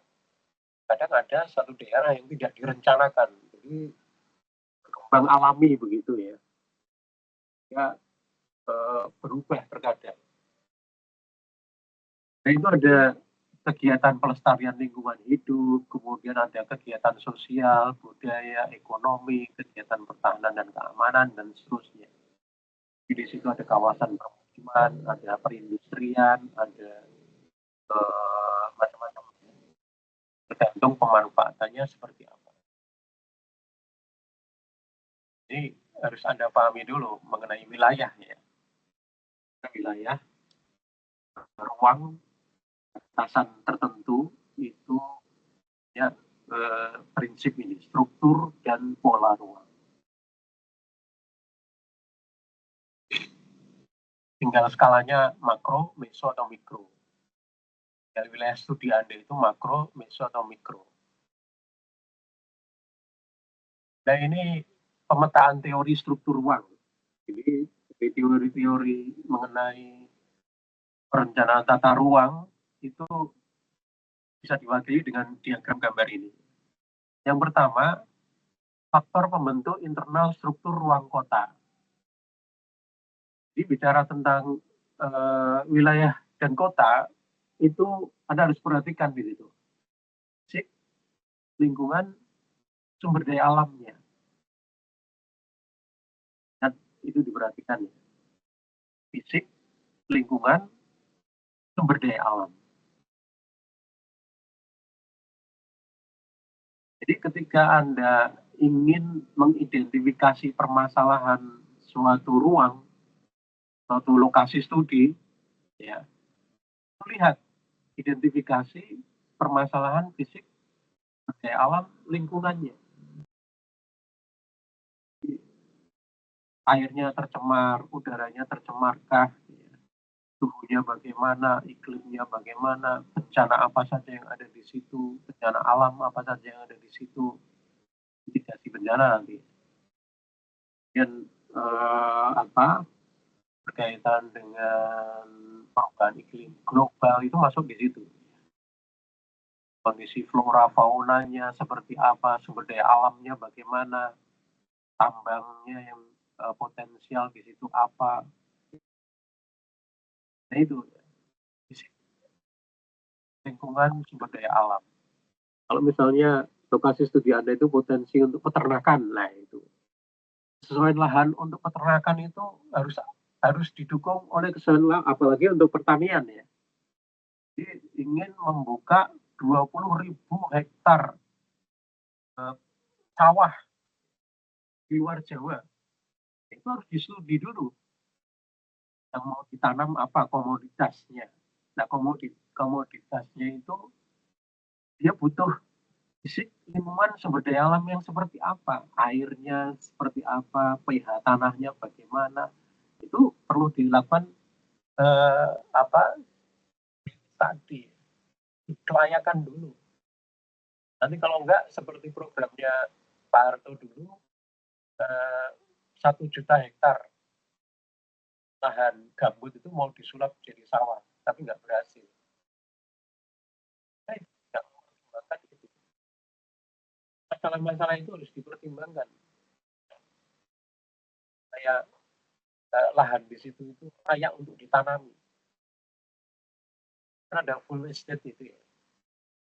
A: kadang ada satu daerah yang tidak direncanakan, jadi berkembang alami begitu ya, berubah terkadang. Nah itu ada kegiatan pelestarian lingkungan hidup, kemudian ada kegiatan sosial, budaya, ekonomi, kegiatan pertahanan dan keamanan, dan seterusnya. Di situ ada kawasan permukiman, ada perindustrian, ada macam-macam. Tergantung pemanfaatannya seperti apa. Jadi harus Anda pahami dulu mengenai wilayahnya. Wilayah, ruang, batasan tertentu itu ya prinsip ini, struktur dan pola ruang. Tinggal skalanya makro, meso, atau mikro. Dari wilayah studi Anda itu makro, meso, atau mikro. Nah ini pemetaan teori struktur ruang. Jadi teori-teori mengenai perencanaan tata ruang itu bisa diwakili dengan diagram gambar ini. Yang pertama, faktor pembentuk internal struktur ruang kota. Jadi bicara tentang wilayah dan kota, itu Anda harus perhatikan di situ. Lingkungan, sumber daya alamnya. Dan itu diperhatikan ya. Fisik, lingkungan, sumber daya alam. Jadi ketika Anda ingin mengidentifikasi permasalahan suatu ruang, suatu lokasi studi, ya, lihat identifikasi permasalahan fisik, sumber daya alam, lingkungannya. Airnya tercemar, udaranya tercemarkah, suhunya bagaimana, iklimnya bagaimana, bencana apa saja yang ada di situ, bencana alam apa saja yang ada di situ, mitigasi bencana nanti. Dan berkaitan dengan perubahan iklim global itu masuk di situ. Kondisi flora faunanya seperti apa, sumber daya alamnya bagaimana, tambangnya yang potensial di situ apa. Nah itu lingkungan, sumber daya alam. Kalau misalnya lokasi studi Anda itu potensi untuk peternakan, nah itu sesuai lahan untuk peternakan itu harus didukung oleh kesesuaian lahan, apalagi untuk pertanian ya. Jadi ingin membuka 20.000 hektar sawah di luar Jawa, itu harus disudi dulu yang mau ditanam apa komoditasnya. Nah komoditasnya itu dia butuh fisik, lingkungan, sumber daya alam yang seperti apa, airnya seperti apa, pH tanahnya bagaimana, itu perlu dilakukan tadi kelayakan dulu. Nanti kalau enggak seperti programnya Pak Harto dulu, 1 juta hektar lahan gambut itu mau disulap jadi sawah, tapi nggak berhasil. Nah, tidak mempertimbangkan itu. Masalah-masalah itu harus dipertimbangkan. Kayak lahan di situ itu layak untuk ditanami. Karena ada full estate itu ya.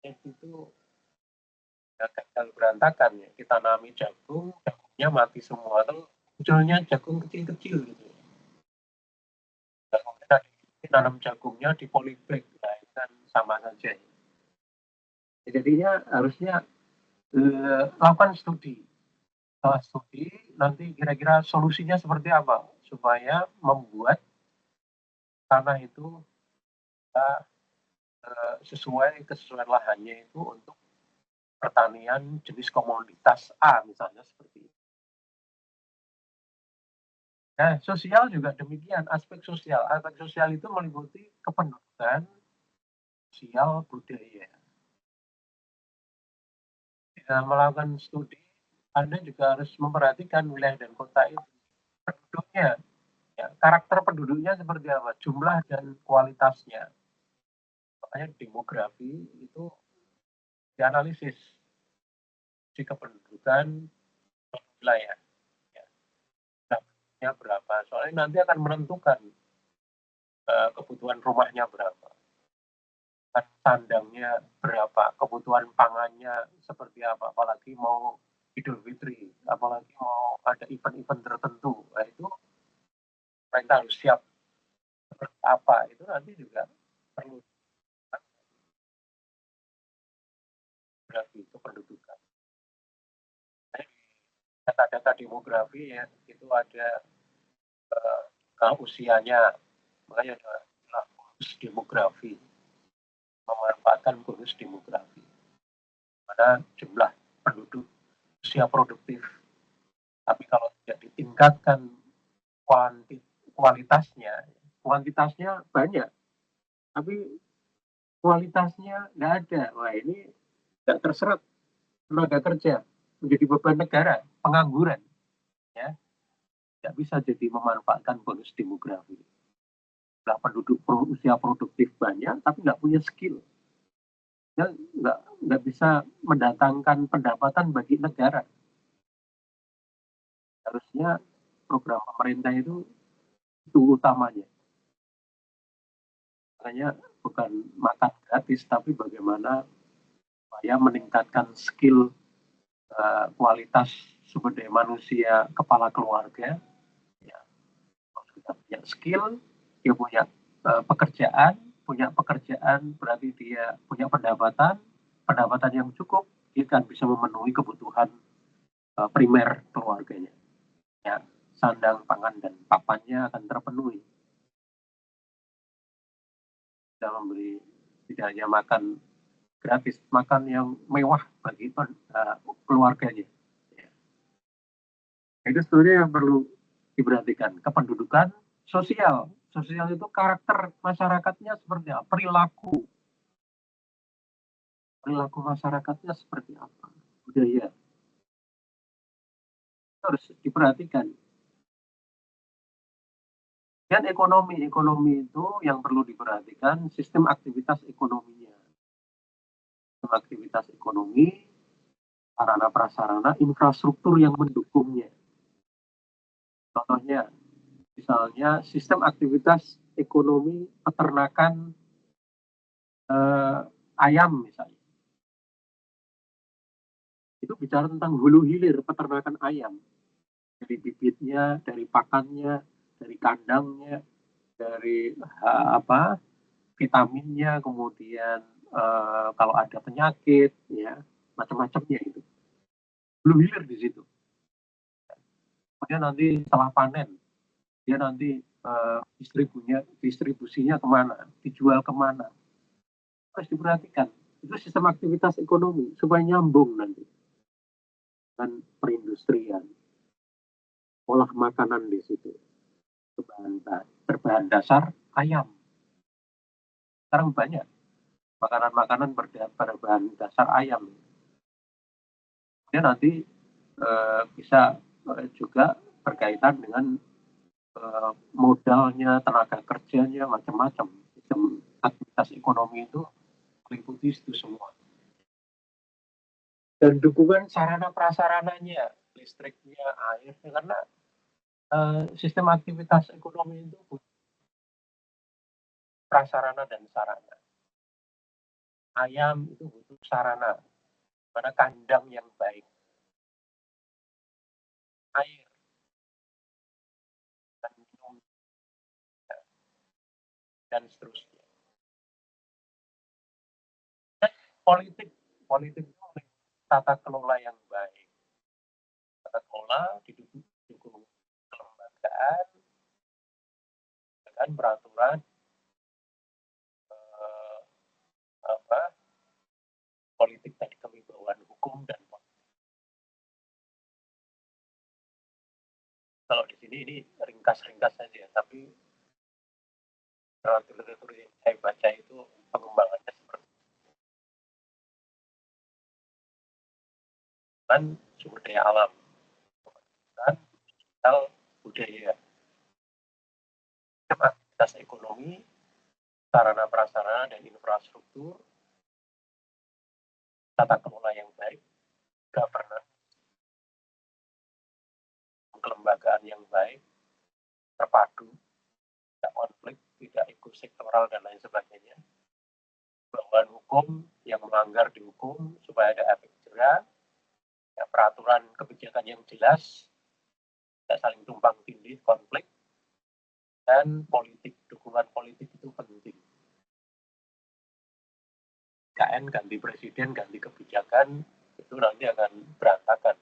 A: Itu gagal berantakan ya. Ditanami jagung, jagungnya mati semua. Atau munculnya jagung kecil-kecil gitu. Tanam jagungnya di polybag, nah, itu kan sama saja. Jadinya harusnya lakukan studi. Setelah studi, nanti kira-kira solusinya seperti apa supaya membuat tanah itu sesuai kesesuaian lahannya itu untuk pertanian jenis komoditas A misalnya seperti itu. Nah, sosial juga demikian, aspek sosial. Aspek sosial itu meliputi kependudukan, sosial, budaya. Jika melakukan studi, Anda juga harus memperhatikan wilayah dan kota itu. Penduduknya, ya, karakter penduduknya seperti apa, jumlah dan kualitasnya. Makanya demografi itu dianalisis di kependudukan wilayah. Ya. Dapatnya berapa? Soalnya nanti akan menentukan kebutuhan rumahnya berapa, sandangnya berapa, kebutuhan pangannya seperti apa, apalagi mau Idul Fitri, apalagi mau ada event-event tertentu, nah itu mereka harus siap seperti apa, itu nanti juga perlu demografi kependudukan. Data-data demografi ya itu ada kalau usianya, makanya ada bonus demografi, memanfaatkan bonus demografi pada jumlah penduduk usia produktif. Tapi kalau tidak ditingkatkan kuantitasnya banyak, tapi kualitasnya nggak ada. Wah, ini nggak terserap tenaga kerja, menjadi beban negara, pengangguran, ya, nggak bisa jadi memanfaatkan bonus demografi. Nggak penduduk usia produktif banyak, tapi nggak punya skill, ya, nggak bisa mendatangkan pendapatan bagi negara. Harusnya program pemerintah itu utamanya. Makanya bukan makan gratis, tapi bagaimana supaya meningkatkan skill kualitas sumber daya manusia kepala keluarga. Ya, kalau kita punya skill, dia punya pekerjaan berarti dia punya pendapatan yang cukup, dia kan bisa memenuhi kebutuhan primer keluarganya. Ya, sandang, pangan, dan papannya akan terpenuhi. Kita memberi tidak hanya makan gratis, makan yang mewah bagi keluarganya. Ya. Itu sebenarnya yang perlu diperhatikan. Kependudukan sosial. Sosial itu karakter masyarakatnya seperti apa, perilaku masyarakatnya seperti apa, budaya. Itu harus diperhatikan. Dan ekonomi itu yang perlu diperhatikan, sistem aktivitas ekonominya. Sistem aktivitas ekonomi, sarana prasarana, infrastruktur yang mendukungnya. Contohnya, misalnya sistem aktivitas ekonomi peternakan ayam misalnya. Itu bicara tentang hulu hilir peternakan ayam. Dari bibitnya, dari pakannya, dari kandangnya, dari vitaminnya, kemudian kalau ada penyakit, ya macam-macamnya itu. Hulu hilir di situ. Kemudian nanti setelah panen, dia nanti distribusinya kemana, dijual kemana, harus diperhatikan. Itu sistem aktivitas ekonomi supaya nyambung nanti dan perindustrian, olah makanan di situ berbahan dasar ayam. Sekarang banyak makanan-makanan berbahan dasar ayam. Dia nanti bisa juga berkaitan dengan modalnya, tenaga kerjanya, macam-macam. Sistem aktivitas ekonomi itu meliputi itu semua. Dan dukungan sarana prasarananya, listriknya, airnya, karena sistem aktivitas ekonomi itu prasarana dan sarana. Ayam itu butuh sarana, mana kandang yang baik, air, dan minum, dan seterusnya. Dan politik itu tata kelola yang baik. Tata kelola didukung kelembagaan dengan peraturan politik dan kewibawaan hukum dan politik. Kalau di sini ini ringkas-ringkas saja, tapi literatur yang saya baca itu pengembangannya seperti kan sumber daya alam, dan sosial budaya, aktivitas ekonomi sarana prasarana dan infrastruktur, tata kelola yang baik, governance, kelembagaan yang baik, terpadu, tidak konflik, tidak ekosektoral dan lain sebagainya. Perubahan hukum yang melanggar dihukum supaya ada efek jerah, ya, peraturan kebijakan yang jelas, tidak saling tumpang tindih, konflik, dan politik, dukungan politik itu penting. KN ganti presiden, ganti kebijakan, itu nanti akan berantakan.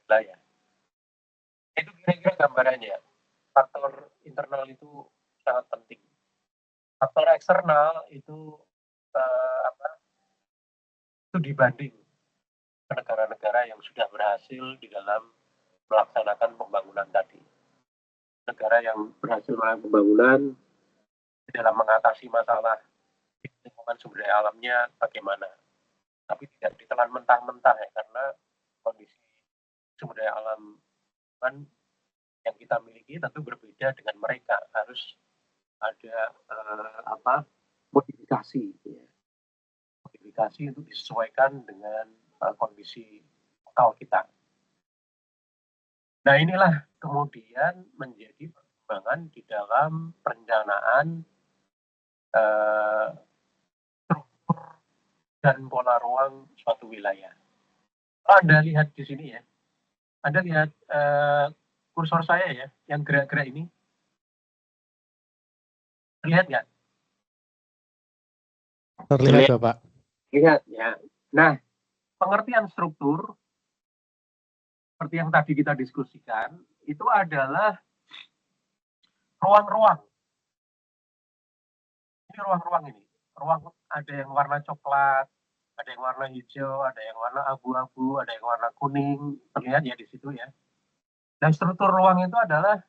A: Ya. Itu kira-kira gambarannya. Faktor internal itu sangat penting. Faktor eksternal itu itu dibanding ke negara-negara yang sudah berhasil di dalam melaksanakan pembangunan tadi. Negara yang berhasil melakukan pembangunan di dalam mengatasi masalah lingkungan sumber daya alamnya bagaimana. Tapi tidak ditelan mentah-mentah ya, karena kondisi sumber daya alam kan yang kita miliki tentu berbeda dengan mereka. Harus ada modifikasi, ya. Modifikasi untuk disesuaikan dengan kondisi lokal kita. Nah, inilah kemudian menjadi pertimbangan di dalam perencanaan struktur dan pola ruang suatu wilayah. Kalau Anda lihat di sini ya, Anda lihat kursor saya ya, yang gerak-gerak ini. Lihat nggak?
E: Terlihat, Bapak.
A: Lihat ya. Nah, pengertian struktur seperti yang tadi kita diskusikan itu adalah ruang-ruang. Ini ruang-ruang ini. Ruang ada yang warna coklat, ada yang warna hijau, ada yang warna abu-abu, ada yang warna kuning. Terlihat ya di situ ya. Dan struktur ruang itu adalah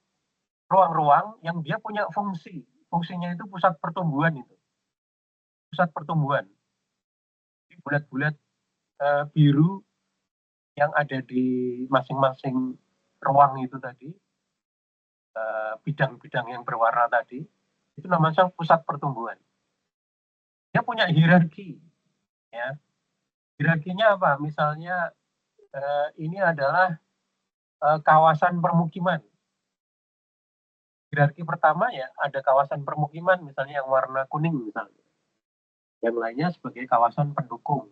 A: ruang-ruang yang dia punya fungsi. Fungsinya itu pusat pertumbuhan itu. Pusat pertumbuhan. Bulat-bulat biru yang ada di masing-masing ruang itu tadi, bidang-bidang yang berwarna tadi, itu namanya pusat pertumbuhan. Dia punya hierarki, ya. Hierarkinya apa? Misalnya ini adalah kawasan permukiman. Hierarki pertama ya ada kawasan permukiman, misalnya yang warna kuning misalnya. Yang lainnya sebagai kawasan pendukung.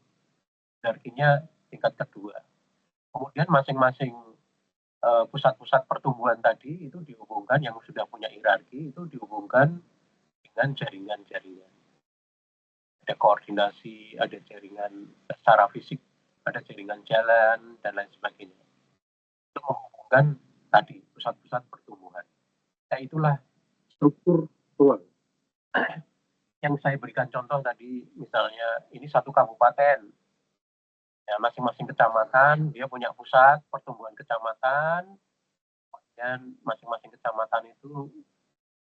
A: Hierarkinya tingkat kedua. Kemudian masing-masing pusat-pusat pertumbuhan tadi itu dihubungkan, yang sudah punya hierarki itu dihubungkan dengan jaringan-jaringan. Ada koordinasi, ada jaringan secara fisik, ada jaringan jalan, dan lain sebagainya. Itu menghubungkan tadi pusat-pusat pertumbuhan. Nah, itulah struktur ruang. Yang saya berikan contoh tadi, misalnya ini satu kabupaten. Ya, masing-masing kecamatan dia punya pusat pertumbuhan kecamatan, dan masing-masing kecamatan itu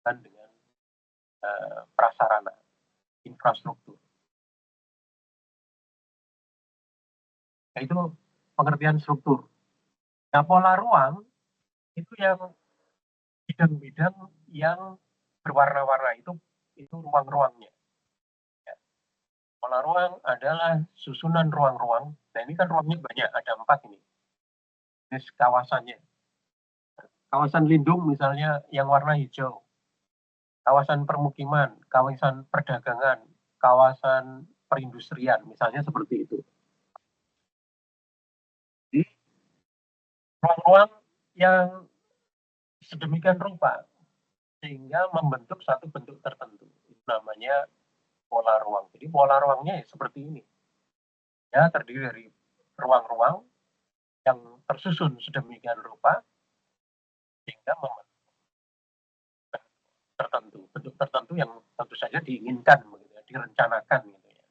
A: kan dengan prasarana, infrastruktur. Nah, itu pengertian struktur. Nah, pola ruang itu yang bidang-bidang yang berwarna-warna itu ruang-ruangnya. Ya. Pola ruang adalah susunan ruang-ruang. Nah, ini kan ruangnya banyak, ada 4 ini. Jenis kawasannya. Kawasan lindung misalnya yang warna hijau. Kawasan permukiman, kawasan perdagangan, kawasan perindustrian, misalnya seperti itu. Jadi, ruang-ruang yang sedemikian rupa sehingga membentuk satu bentuk tertentu. Itu namanya pola ruang. Jadi pola ruangnya ya seperti ini. Ya, terdiri dari ruang-ruang yang tersusun sedemikian rupa sehingga membentuk tertentu, bentuk tertentu yang tentu saja diinginkan, begitu ya, direncanakan, gitu ya,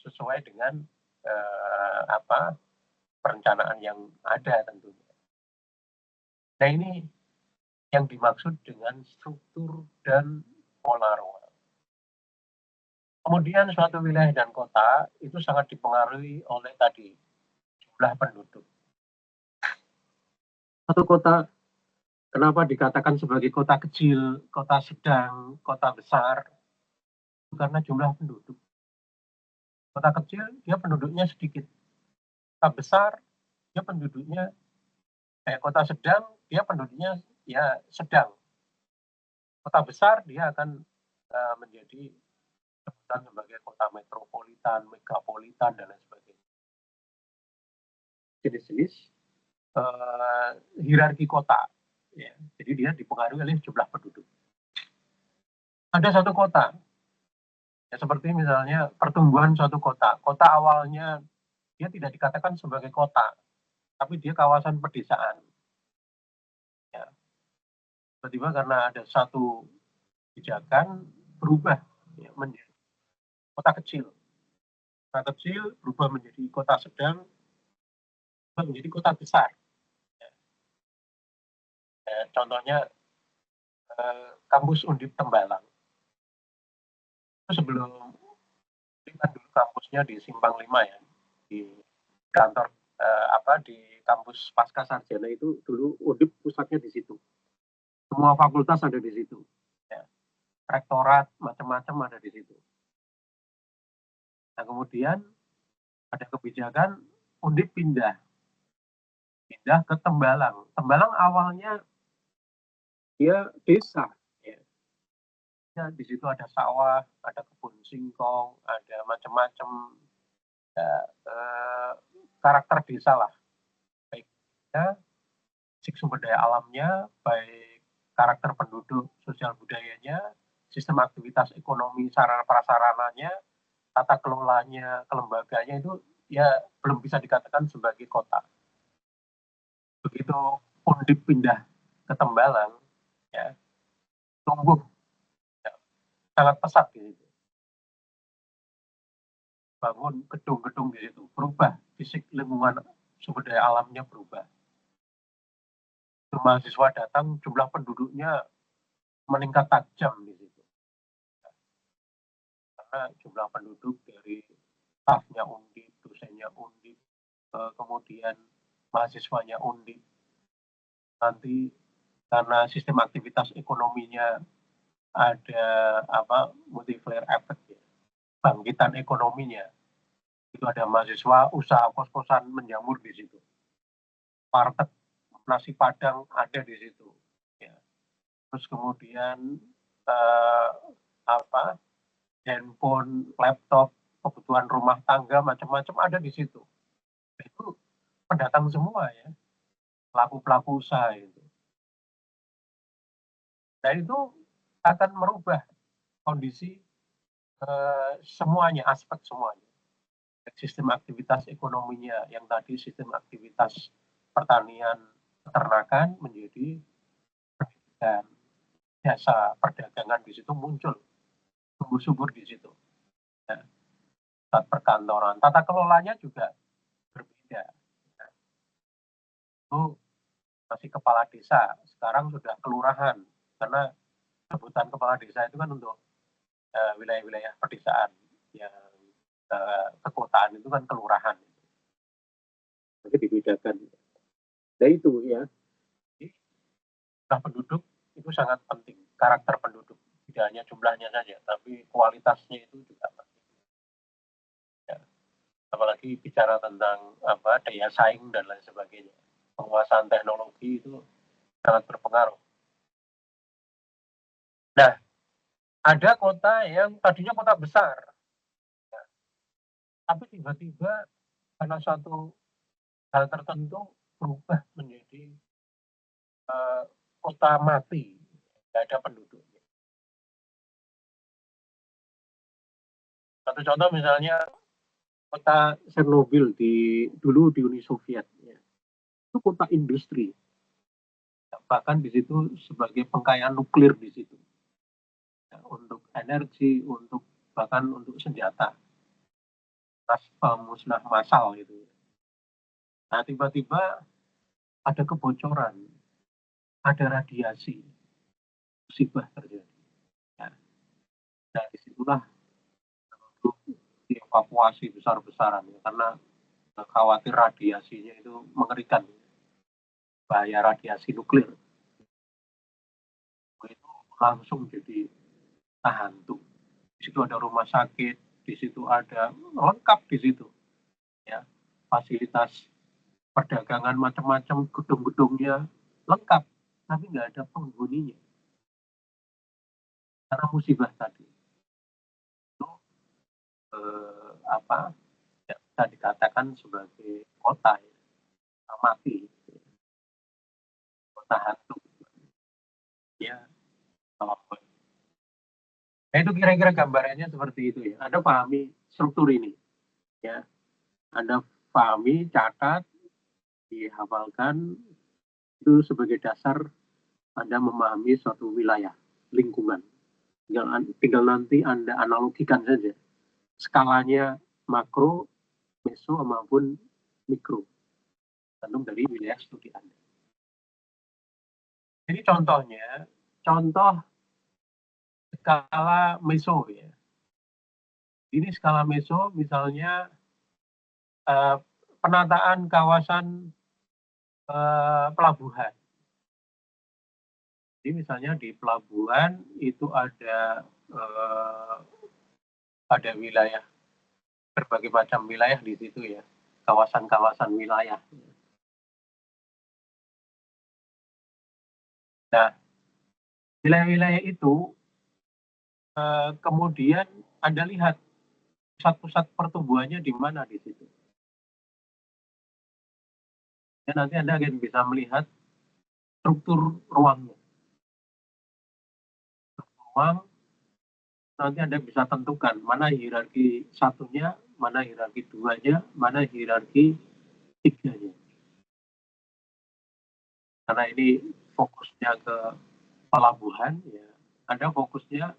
A: sesuai dengan perencanaan yang ada tentunya. Nah, ini yang dimaksud dengan struktur dan pola ruang. Kemudian suatu wilayah dan kota itu sangat dipengaruhi oleh tadi jumlah penduduk. Satu kota Kenapa dikatakan sebagai kota kecil, kota sedang, kota besar? Karena jumlah penduduk. Kota kecil, dia penduduknya sedikit. Kota besar, dia penduduknya, kota sedang, dia penduduknya ya sedang. Kota besar, dia akan menjadi sebutan sebagai kota metropolitan, megapolitan, dan lain sebagainya. Jenis-jenis hierarki kota. Ya. Jadi dia dipengaruhi oleh jumlah penduduk. Ada satu kota, ya seperti misalnya pertumbuhan suatu kota. Kota awalnya dia tidak dikatakan sebagai kota, tapi dia kawasan pedesaan. Ya. Tiba-tiba karena ada satu kebijakan berubah ya, menjadi kota kecil. Kota kecil berubah menjadi kota sedang, menjadi kota besar. Contohnya kampus Undip Tembalang. Itu sebelum kan dulu kampusnya di Simpang 5 ya, di kantor di kampus Pasca Sarjana itu dulu Undip pusatnya di situ. Semua fakultas ada di situ. Ya. Rektorat macam-macam ada di situ. Nah kemudian ada kebijakan Undip pindah ke Tembalang. Tembalang awalnya dia desa. Ya, di situ ada sawah, ada kebun singkong, ada macam-macam ya, karakter desa lah. Baik ya, sumber daya alamnya, baik karakter penduduk, sosial budayanya, sistem aktivitas ekonomi, sarana prasarananya, tata kelolanya, kelembaganya itu ya belum bisa dikatakan sebagai kota. Begitu Undip pindah ke Tembalang, ya, tumbuh ya, sangat pesat di situ. Bangun gedung-gedung di situ, berubah fisik lingkungan sumber daya alamnya berubah. Mahasiswa datang, jumlah penduduknya meningkat tajam di situ. Karena jumlah penduduk dari stafnya Undip, dosennya Undip, kemudian mahasiswanya Undip. Nanti karena sistem aktivitas ekonominya ada multiplier effect ya, bangkitan ekonominya. Itu ada mahasiswa usaha kos-kosan menjamur di situ. Warteg nasi padang ada di situ. Ya. Terus kemudian handphone, laptop, kebutuhan rumah tangga macam-macam ada di situ. Itu pendatang semua ya, pelaku-pelaku usaha itu. Nah itu akan merubah kondisi semuanya, aspek semuanya. Sistem aktivitas ekonominya yang tadi sistem aktivitas pertanian, peternakan menjadi pendidikan, jasa perdagangan di situ muncul, tumbuh subur di situ. Ya. Perkantoran, tata kelolanya juga berbeda. Ya. Itu masih kepala desa, sekarang sudah kelurahan, karena sebutan kepala desa itu kan untuk wilayah-wilayah pedesaan yang kekotaan itu kan kelurahan. Jadi dibedakan. Nah itu ya, jumlah penduduk itu sangat penting, karakter penduduk, tidak hanya jumlahnya saja, tapi kualitasnya itu juga penting. Ya. Apalagi bicara tentang daya saing dan lain sebagainya, penguasaan teknologi itu sangat berpengaruh. Nah, ada kota yang tadinya kota besar, ya, tapi tiba-tiba karena satu hal tertentu berubah menjadi kota mati, tidak ada penduduknya. Satu contoh misalnya kota Chernobyl dulu di Uni Soviet, ya. Itu kota industri, bahkan di situ sebagai pengkayaan nuklir di situ, ya, untuk energi, untuk bahkan untuk senjata, musnah massal gitu. Nah tiba-tiba ada kebocoran, ada radiasi, musibah terjadi. Ya. Nah disitulah dievakuasi besar-besaran ya, karena khawatir radiasinya itu mengerikan, bahaya radiasi nuklir. langsung jadi hantu. Di situ ada rumah sakit, di situ ada lengkap di situ, ya, fasilitas perdagangan macam-macam, gedung-gedungnya lengkap, tapi nggak ada penghuninya karena musibah tadi. Itu apa? Ya, bisa dikatakan sebagai kota ya, mati, kota hantu. Ya, kalau nah, itu kira-kira gambarannya seperti itu ya. Anda pahami struktur ini, ya. Anda pahami, catat, dihafalkan, itu sebagai dasar Anda memahami suatu wilayah, lingkungan. Tinggal nanti Anda analogikan saja skalanya makro, meso maupun mikro, tergantung dari wilayah studi Anda. Jadi contohnya, contoh skala meso ya. Ini skala meso misalnya penataan kawasan pelabuhan. Jadi misalnya di pelabuhan itu ada wilayah, berbagai macam wilayah di situ ya, kawasan-kawasan wilayah. Nah, wilayah-wilayah itu kemudian Anda lihat pusat-pusat pertumbuhannya di mana di situ. Dan nanti Anda akan bisa melihat struktur ruangnya. Ruang, nanti Anda bisa tentukan mana hierarki satunya, mana hierarki duanya, mana hierarki tiganya. Karena ini fokusnya ke pelabuhan, ya, Anda fokusnya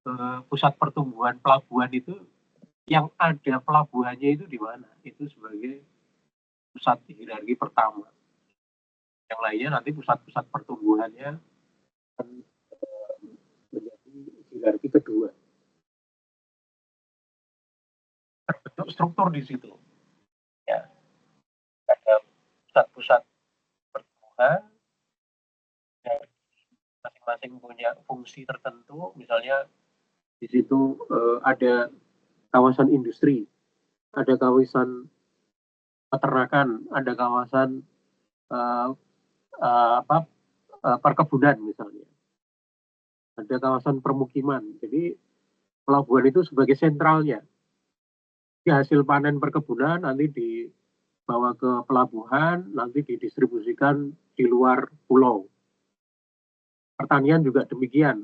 A: ke pusat pertumbuhan pelabuhan itu, yang ada pelabuhannya itu di mana? Itu sebagai pusat hierarki pertama. Yang lainnya nanti pusat-pusat pertumbuhannya menjadi hierarki kedua. Terbentuk struktur di situ. Ya. Ada pusat-pusat pertumbuhan, masing-masing punya fungsi tertentu. Misalnya di situ ada kawasan industri, ada kawasan peternakan, ada kawasan perkebunan misalnya, ada kawasan permukiman. Jadi pelabuhan itu sebagai sentralnya. Jadi hasil panen perkebunan nanti dibawa ke pelabuhan, nanti didistribusikan di luar pulau. Pertanian juga demikian.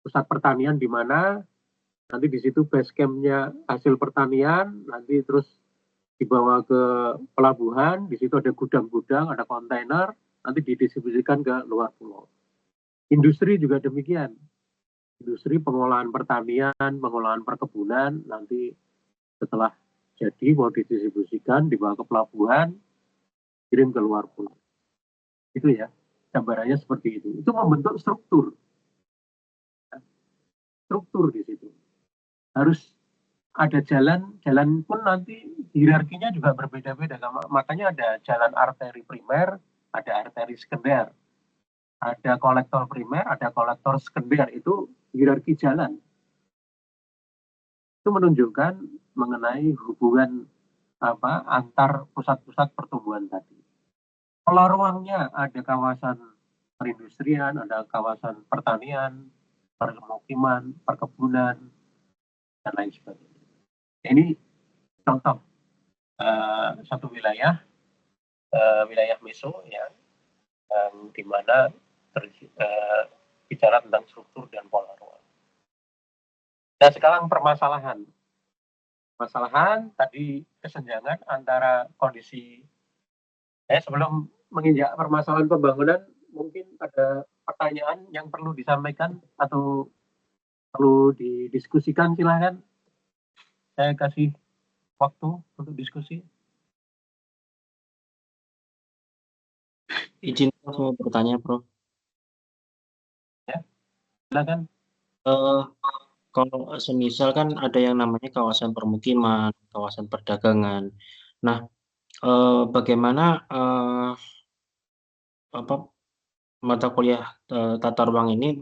A: Pusat pertanian di mana, nanti di situ base camp-nya hasil pertanian, nanti terus dibawa ke pelabuhan, di situ ada gudang-gudang, ada kontainer, nanti didistribusikan ke luar pulau. Industri juga demikian. Industri pengolahan pertanian, pengolahan perkebunan, nanti setelah jadi mau didistribusikan, dibawa ke pelabuhan, kirim ke luar pulau. Itu ya, gambarannya seperti itu. Itu membentuk struktur. Struktur di situ. Harus ada jalan pun nanti hierarkinya juga berbeda-beda. Makanya ada jalan arteri primer, ada arteri sekunder. Ada kolektor primer, ada kolektor sekunder. Itu hierarki jalan. Itu menunjukkan mengenai hubungan antar pusat-pusat pertumbuhan tadi. Pola ruangnya ada kawasan perindustrian, ada kawasan pertanian, permukiman, perkebunan, dan lain sebagainya. Ini contoh satu wilayah meso ya, di mana bicara tentang struktur dan pola ruang. Nah, sekarang permasalahan tadi kesenjangan antara kondisi. Sebelum menginjak permasalahan pembangunan, mungkin ada pertanyaan yang perlu disampaikan atau perlu didiskusikan, silahkan. Saya kasih waktu untuk diskusi.
H: Izin mau bertanya, Prof.
A: Ya, silakan.
H: Kalau semisal kan ada yang namanya kawasan permukiman, kawasan perdagangan. Nah, bagaimana mata kuliah tata ruang ini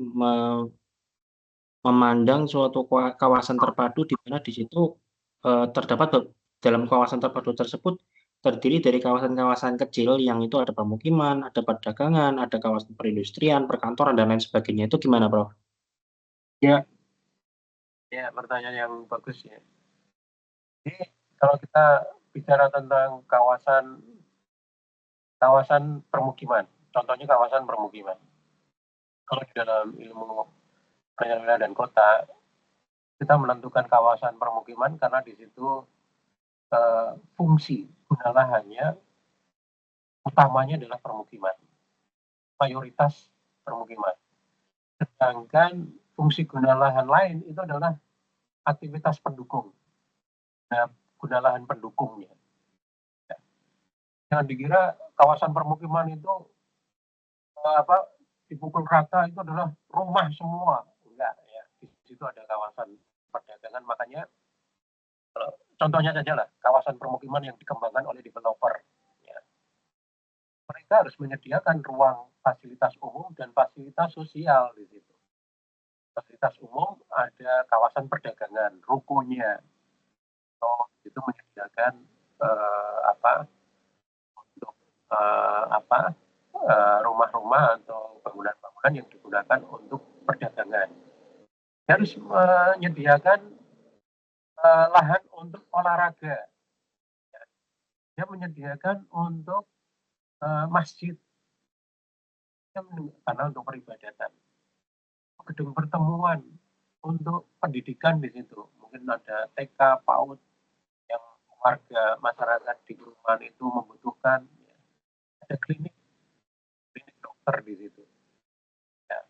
H: memandang suatu kawasan terpadu di mana di situ terdapat dalam kawasan terpadu tersebut terdiri dari kawasan-kawasan kecil yang itu ada pemukiman, ada perdagangan, ada kawasan perindustrian, perkantoran dan lain sebagainya. Itu gimana, Prof?
A: Ya, pertanyaan yang bagus ya. Jadi kalau kita bicara tentang kawasan permukiman, contohnya kawasan permukiman. Kalau di dalam ilmu perencanaan wilayah dan kota, kita menentukan kawasan permukiman karena di situ fungsi guna lahannya utamanya adalah permukiman, mayoritas permukiman. Sedangkan fungsi guna lahan lain itu adalah aktivitas pendukung, guna lahan pendukungnya. Jangan dikira kawasan permukiman itu dipukul rata itu adalah rumah semua, enggak ya. Di situ ada kawasan perdagangan, makanya contohnya saja lah kawasan permukiman yang dikembangkan oleh developer. Ya. Mereka harus menyediakan ruang fasilitas umum dan fasilitas sosial di situ. Fasilitas umum ada kawasan perdagangan, rukonya, itu menyediakan rumah-rumah atau bangunan-bangunan yang digunakan untuk perdagangan. Harus menyediakan lahan untuk olahraga. Dia menyediakan untuk masjid, karena untuk peribadatan. Gedung pertemuan untuk pendidikan di situ. Mungkin ada TK, PAUD yang warga masyarakat di perumahan itu membutuhkan. Ada klinik dokter di situ. Ya,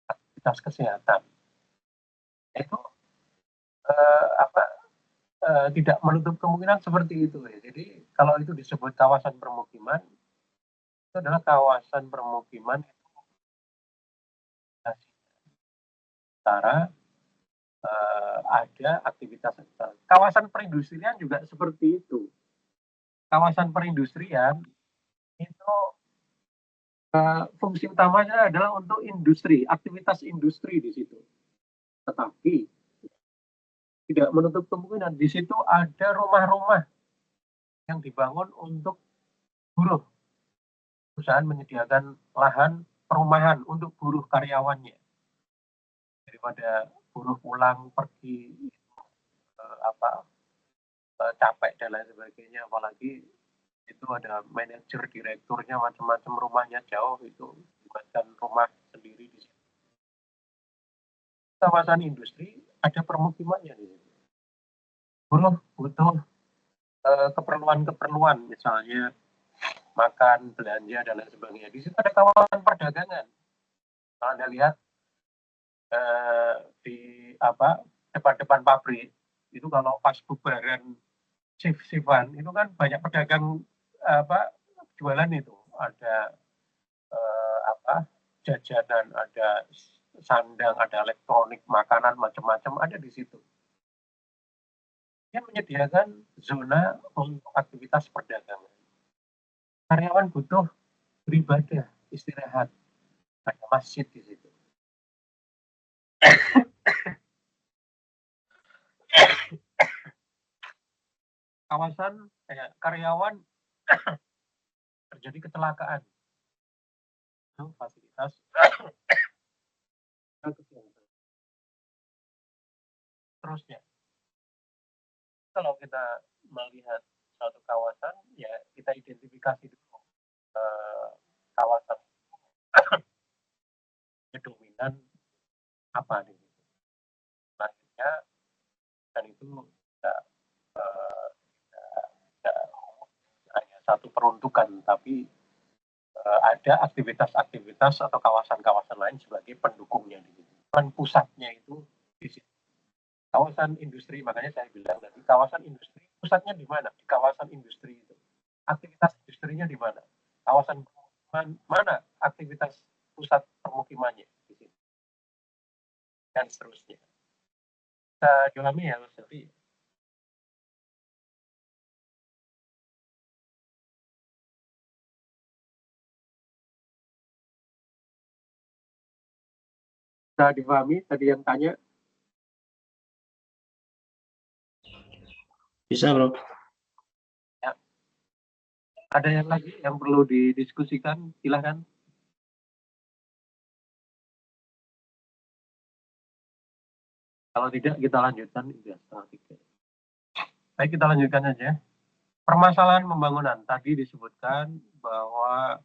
A: aktivitas kesehatan. Itu tidak menutup kemungkinan seperti itu ya. Jadi kalau itu disebut kawasan permukiman, itu adalah kawasan permukiman itu antara ada aktivitas kawasan perindustrian juga seperti itu. Kawasan perindustrian itu fungsi utamanya adalah untuk industri, aktivitas industri di situ. Tetapi tidak menutup kemungkinan di situ ada rumah-rumah yang dibangun untuk buruh. Perusahaan menyediakan lahan perumahan untuk buruh karyawannya. Daripada buruh pulang pergi capek dan lain sebagainya, apalagi itu ada manajer, direkturnya, macam-macam, rumahnya jauh, itu dibuatkan rumah sendiri di situ. Kawasan industri ada permukimannya di situ. Buruh butuh keperluan-keperluan, misalnya makan, belanja dan lain sebagainya. Di situ ada kawasan perdagangan. Kalau Anda lihat di depan-depan pabrik itu, kalau pas bubaran shift-shiftan itu kan banyak pedagang jualan itu, ada jajanan, ada sandang, ada elektronik, makanan macam-macam ada di situ. Dia menyediakan zona untuk aktivitas perdagangan. Karyawan butuh beribadah, istirahat, ada masjid di situ. Kawasan karyawan terjadi kecelakaan, itu fasilitas terusnya. Kalau kita melihat suatu kawasan, ya kita identifikasi dulu kawasan dominan apa nih. Selanjutnya, dan itu tidak hanya satu peruntukan, tapi ada aktivitas-aktivitas atau kawasan-kawasan lain sebagai pendukungnya di situ. Dan pusatnya itu di situ. Kawasan industri, makanya saya bilang tadi, kawasan industri pusatnya di mana? Di kawasan industri itu. Aktivitas industrinya di mana? Kawasan mana aktivitas pusat permukimannya di situ. Dan seterusnya. Kita dalami ya Mas Selvi. Bisa dipahami tadi yang tanya?
H: Bisa, Bro.
A: Ya. Ada yang lagi yang perlu didiskusikan? Silahkan. Kalau tidak, kita lanjutkan. Ya, 2:30. Baik, kita lanjutkan aja. Permasalahan pembangunan. Tadi disebutkan bahwa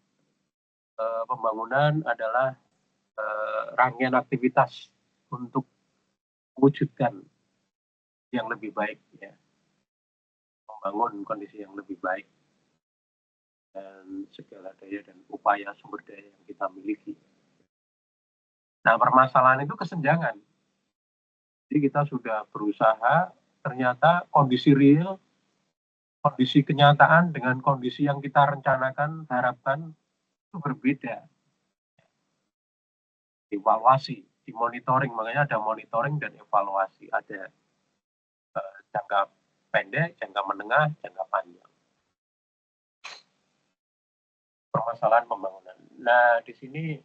A: pembangunan adalah rangkaian aktivitas untuk mewujudkan yang lebih baik, ya, membangun kondisi yang lebih baik dan segala daya dan upaya sumber daya yang kita miliki. Nah, permasalahan itu kesenjangan. Jadi kita sudah berusaha, ternyata kondisi real, kondisi kenyataan dengan kondisi yang kita rencanakan, harapkan itu berbeda. Evaluasi, di monitoring, makanya ada monitoring dan evaluasi, ada jangka pendek, jangka menengah, jangka panjang. Permasalahan pembangunan. Nah, di sini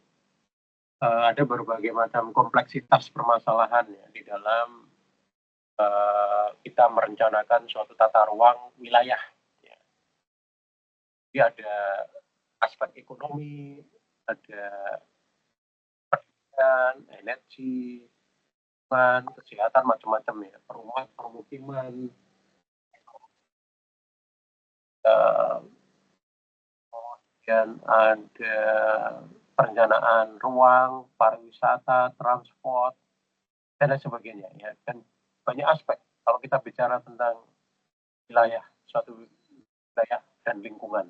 A: ada berbagai macam kompleksitas permasalahan ya di dalam kita merencanakan suatu tata ruang wilayah. Ya. Jadi ada aspek ekonomi, ada pendidikan, energi, kesehatan, macam-macam ya, perumahan, permukiman, kemudian ada perencanaan ruang, pariwisata, transport, dan lain sebagainya ya. Dan banyak aspek kalau kita bicara tentang wilayah, suatu wilayah dan lingkungan.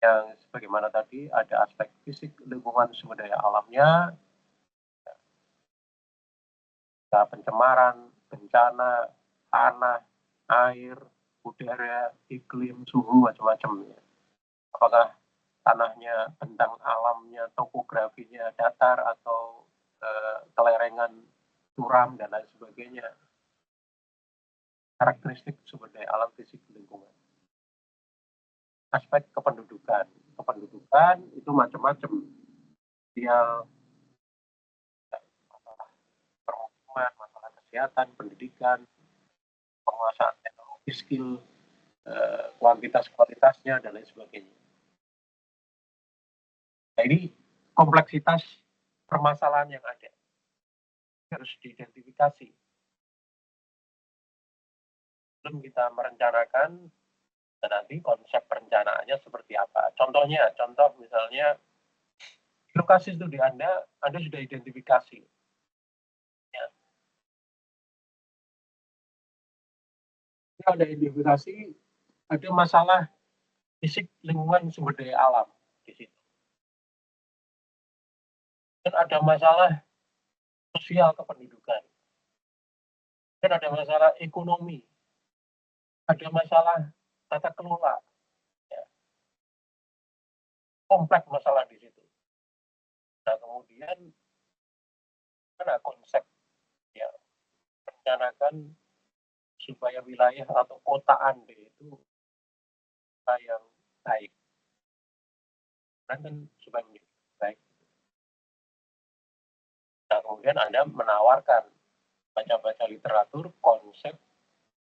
A: Yang sebagaimana tadi ada aspek fisik, lingkungan sumber daya alamnya, pencemaran, bencana, tanah, air, udara, iklim, suhu, macam-macam ya. Apakah tanahnya, bentang alamnya, topografinya datar atau kelerengan, curam, dan lain sebagainya. Karakteristik sumber daya alam, fisik, lingkungan. Aspek kependudukan. Kependudukan itu macam-macam. Dia masalah permukiman, masalah kesehatan, pendidikan, penguasaan teknologi, skill, kualitasnya, dan lain sebagainya. Nah, ini kompleksitas permasalahan yang ada. Harus diidentifikasi. Sebelum kita merencanakan, dan nanti konsep perencanaannya seperti apa. Contoh misalnya, lokasi studi Anda sudah identifikasi. Ya. Ada identifikasi, ada masalah fisik lingkungan sumber daya alam di situ. Dan ada masalah sosial kependudukan. Dan ada masalah ekonomi. Ada masalah tata kelola. Ya. Kompleks masalah di situ. Nah, kemudian mana konsep ya rencanakan supaya wilayah atau kota Anda itu yang baik. Dan supaya menjadi baik. Nah, kemudian Anda menawarkan baca-baca literatur konsep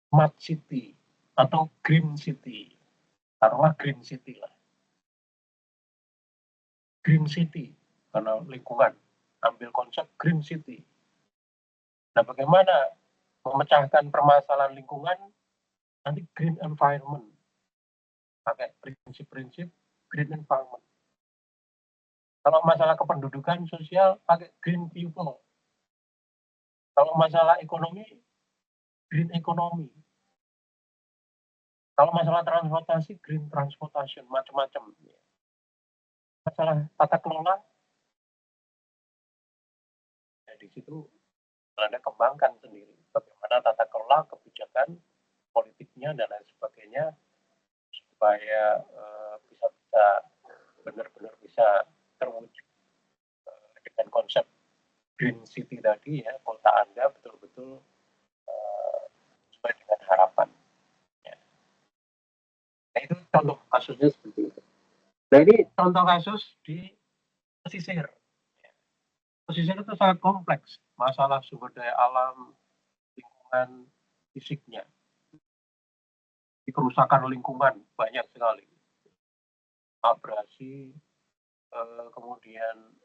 A: smart city atau green city. Taruhlah green city lah. Green city karena lingkungan. Ambil konsep green city. Nah, bagaimana memecahkan permasalahan lingkungan nanti green environment. Pakai prinsip-prinsip green environment. Kalau masalah kependudukan sosial pakai green people. Kalau masalah ekonomi green economy. Kalau masalah transportasi green transportation, macam-macam. Masalah tata kelola, ya di situ Anda kembangkan sendiri bagaimana tata kelola, kebijakan, politiknya dan lain sebagainya supaya bisa benar-benar bisa terwujud dengan konsep green city tadi ya, kota Anda betul-betul sesuai dengan harapan. Ya. Nah, itu contoh kasusnya seperti itu. Nah, ini contoh kasus di pesisir. Pesisir itu sangat kompleks, masalah sumber daya alam, lingkungan fisiknya, kerusakan lingkungan banyak sekali, abrasi, kemudian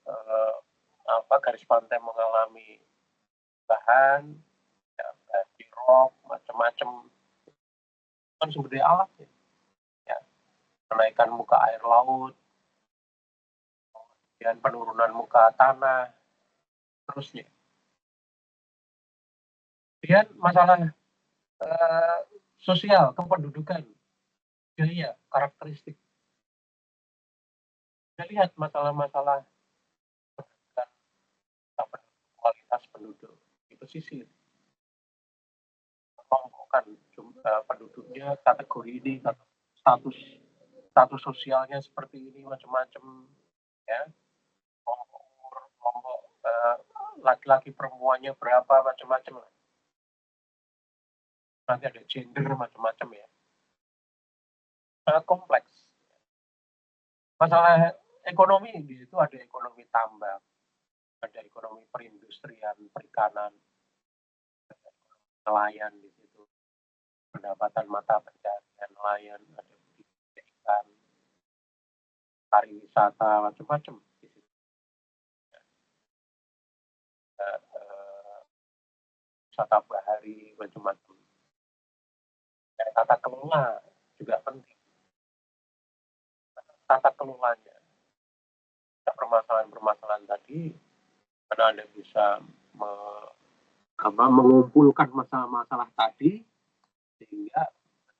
A: garis pantai mengalami bahan, ya, banjir rob, macam-macam, kan sumber daya alam ya, kenaikan muka air laut, kemudian penurunan muka tanah, terusnya. Kemudian masalah sosial, kependudukan, budaya, karakteristik. Kita lihat masalah-masalah kualitas penduduk di pesisir. Kelompokkan penduduknya, kategori ini, status sosialnya seperti ini, macam-macam, ya. Kelompok umur, kelompok laki-laki perempuannya berapa, macam-macam lah. Nanti ada gender, macam-macam ya. Sangat kompleks. Masalah ekonomi di situ ada ekonomi tambang, ada ekonomi perindustrian, perikanan, ada nelayan di situ, pendapatan mata pencarian nelayan, ada budidaya ikan, pariwisata, macam-macam di situ. Wisata bahari, macam-macam. Dan tata kelola juga penting. Tata kelolanya. Permasalahan-permasalahan tadi, karena Anda bisa mengumpulkan masalah-masalah tadi, sehingga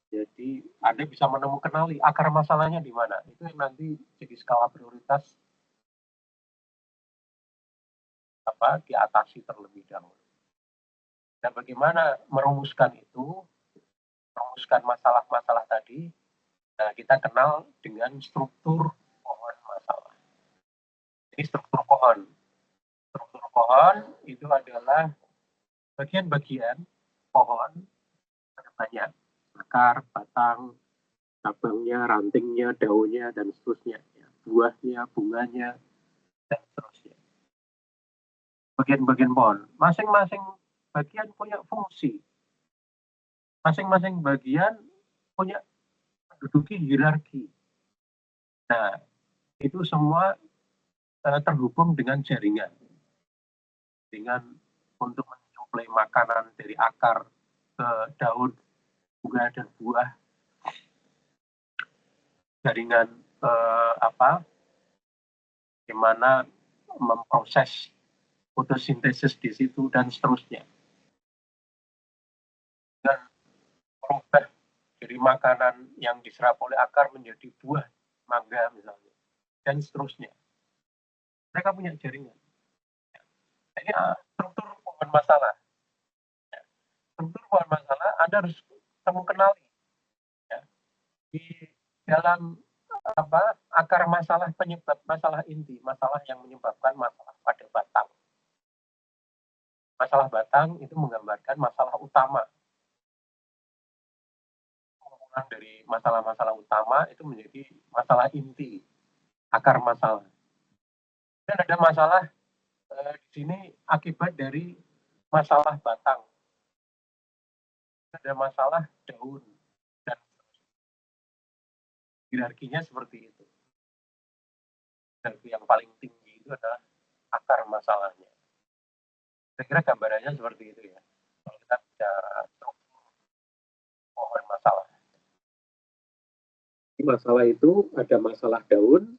A: jadi Anda bisa kenali akar masalahnya di mana. Itu yang nanti jadi skala prioritas diatasi terlebih dahulu. Dan bagaimana merumuskan itu, merumuskan masalah-masalah tadi, nah kita kenal dengan struktur pohon masalah. Ini struktur pohon. Struktur pohon itu adalah bagian-bagian pohon banyak, akar, batang, cabangnya, rantingnya, daunnya, dan seterusnya. Buahnya, bunganya, dan seterusnya. Bagian-bagian pohon. Masing-masing bagian punya fungsi. Masing-masing bagian punya menduduki hierarki. Nah, itu semua terhubung dengan jaringan. Dengan untuk mensuplai makanan dari akar ke daun, bunga, dan buah. Jaringan gimana memproses fotosintesis di situ, dan seterusnya. Dan merubah dari makanan yang diserap oleh akar menjadi buah, mangga misalnya, dan seterusnya. Mereka punya jaringan. Ini struktur pohon masalah. Struktur pohon masalah Anda harus kenali. Ya. Di dalam akar masalah, penyebab masalah inti, masalah yang menyebabkan masalah pada batang. Masalah batang itu menggambarkan masalah utama. Pengumpulan dari masalah-masalah utama itu menjadi masalah inti, akar masalah. Dan ada masalah di sini akibat dari masalah batang. Ada masalah daun, dan hierarkinya seperti itu. Hierarki yang paling tinggi itu adalah akar masalahnya. Saya kira gambarannya seperti itu ya. Kalau kita bicara struktur pohon masalah. Di masalah itu ada masalah daun,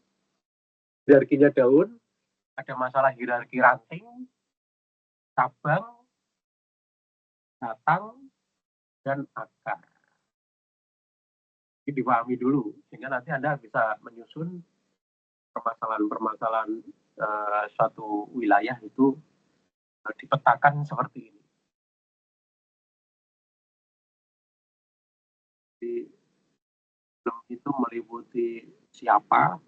A: hierarkinya daun, ada masalah hierarki ranting, cabang, batang, dan akar. Ini dipahami dulu, sehingga nanti Anda bisa menyusun permasalahan-permasalahan suatu wilayah itu dipetakan seperti ini. Jadi, belum itu meliputi siapa,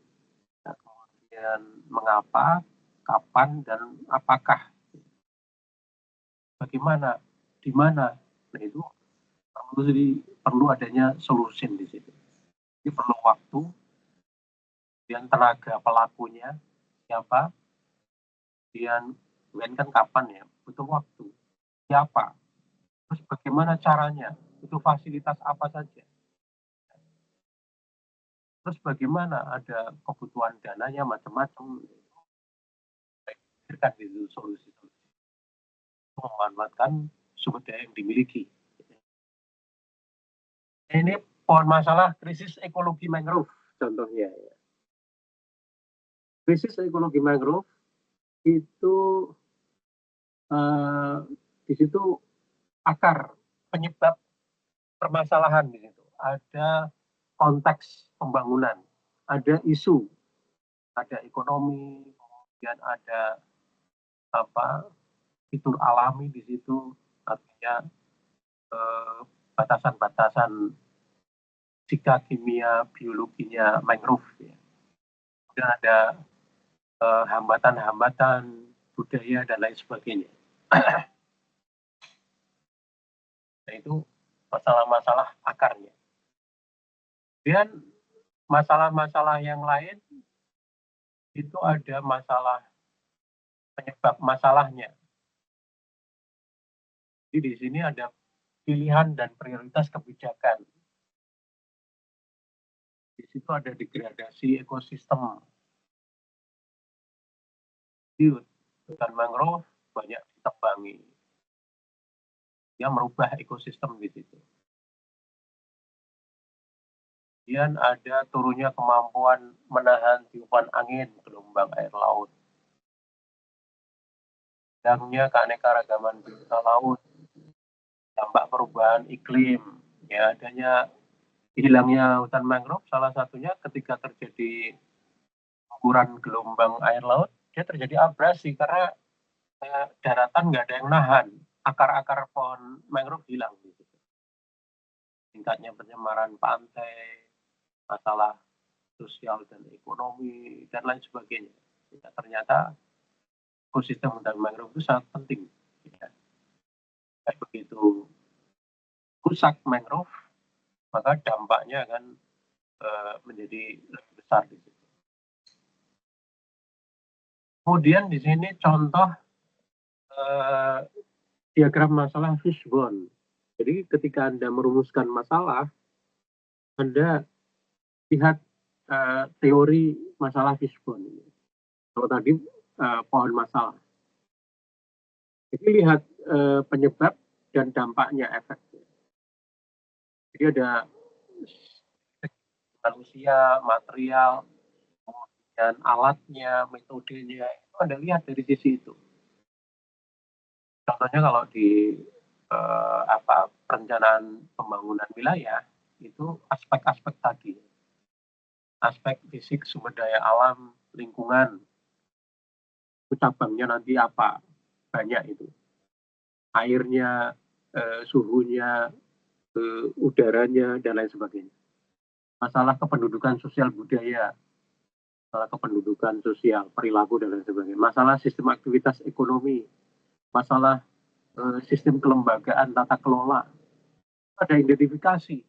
A: kemudian mengapa, kapan, dan apakah. Bagaimana, di mana. Nah, itu perlu adanya solution di situ. Ini perlu waktu, dan tenaga pelakunya siapa, kemudian UN kan kapan ya? Butuh waktu. Siapa? Terus bagaimana caranya? Butuh fasilitas apa saja? Terus bagaimana? Ada kebutuhan dananya macam-macam. Pikirkan itu solusi-solusi. Memanfaatkan sumber daya yang dimiliki. Ini pohon masalah krisis ekologi mangrove contohnya. Krisis ekologi mangrove itu di situ akar penyebab permasalahan di situ. Ada konteks pembangunan, ada isu, ada ekonomi, kemudian ada fitur alami di situ, artinya batasan-batasan fisika, kimia, biologinya mangrove. Ya. Kemudian ada hambatan-hambatan budaya dan lain sebagainya. Nah, itu masalah-masalah akarnya. Kemudian masalah-masalah yang lain itu ada masalah penyebab masalahnya. Jadi di sini ada pilihan dan prioritas kebijakan. Di situ ada degradasi ekosistem. Di hutan mangrove banyak ditebangi. Dia merubah ekosistem di situ. Kemudian ada turunnya kemampuan menahan tiupan angin, gelombang air laut. Hilangnya keanekaragaman biota laut, dampak perubahan iklim, ya adanya hilangnya hutan mangrove salah satunya ketika terjadi guguran gelombang air laut, dia terjadi abrasi karena daratan nggak ada yang nahan, akar-akar pohon mangrove hilang gitu. Tingkatnya pencemaran pantai, masalah sosial dan ekonomi dan lain sebagainya. Ya, ternyata ekosistem hutan mangrove itu sangat penting. Ya. Begitu rusak mangrove, maka dampaknya akan menjadi lebih besar di situ. Kemudian di sini contoh diagram masalah fishbone. Jadi ketika Anda merumuskan masalah, Anda lihat teori masalah fishbone. Kalau tadi pohon masalah. Jadi lihat penyebab dan dampaknya, efeknya. Jadi ada manusia, material, kemudian alatnya, metodenya, itu Anda lihat dari sisi itu. Contohnya kalau di perencanaan pembangunan wilayah, itu aspek-aspek tadi. Aspek fisik, sumber daya alam, lingkungan, cabangnya nanti apa, banyak itu. Airnya, suhunya, udaranya, dan lain sebagainya. Masalah kependudukan sosial budaya, masalah kependudukan sosial, perilaku, dan lain sebagainya. Masalah sistem aktivitas ekonomi, masalah sistem kelembagaan, tata kelola. Ada identifikasi.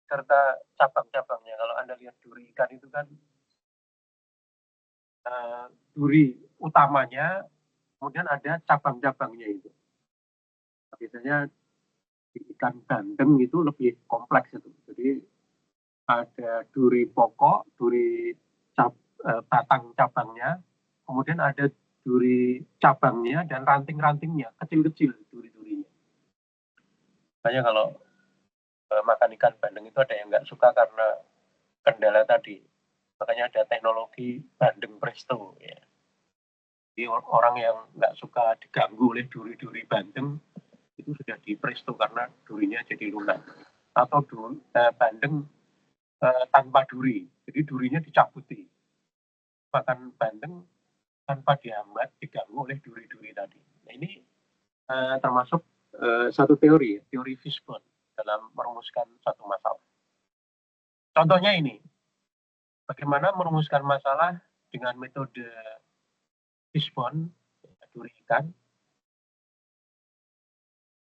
A: Serta cabang-cabangnya. Kalau Anda lihat duri ikan itu kan, duri utamanya, kemudian ada cabang-cabangnya itu. Biasanya di ikan bandeng itu lebih kompleks itu. Jadi ada duri pokok, duri batang cabangnya, kemudian ada duri cabangnya dan ranting-rantingnya, kecil-kecil duri-durinya. Makanya kalau makan ikan bandeng itu ada yang nggak suka karena kendala tadi. Makanya ada teknologi bandeng presto. Ya. Jadi orang yang nggak suka diganggu oleh duri-duri bandeng, itu sudah di presto karena durinya jadi lunak. Atau bandeng tanpa duri, jadi durinya dicabuti. Makan bandeng tanpa dihambat, diganggu oleh duri-duri tadi. Nah ini termasuk satu teori fishbone dalam merumuskan satu masalah. Contohnya ini, bagaimana merumuskan masalah dengan metode fishbone, duri ikan.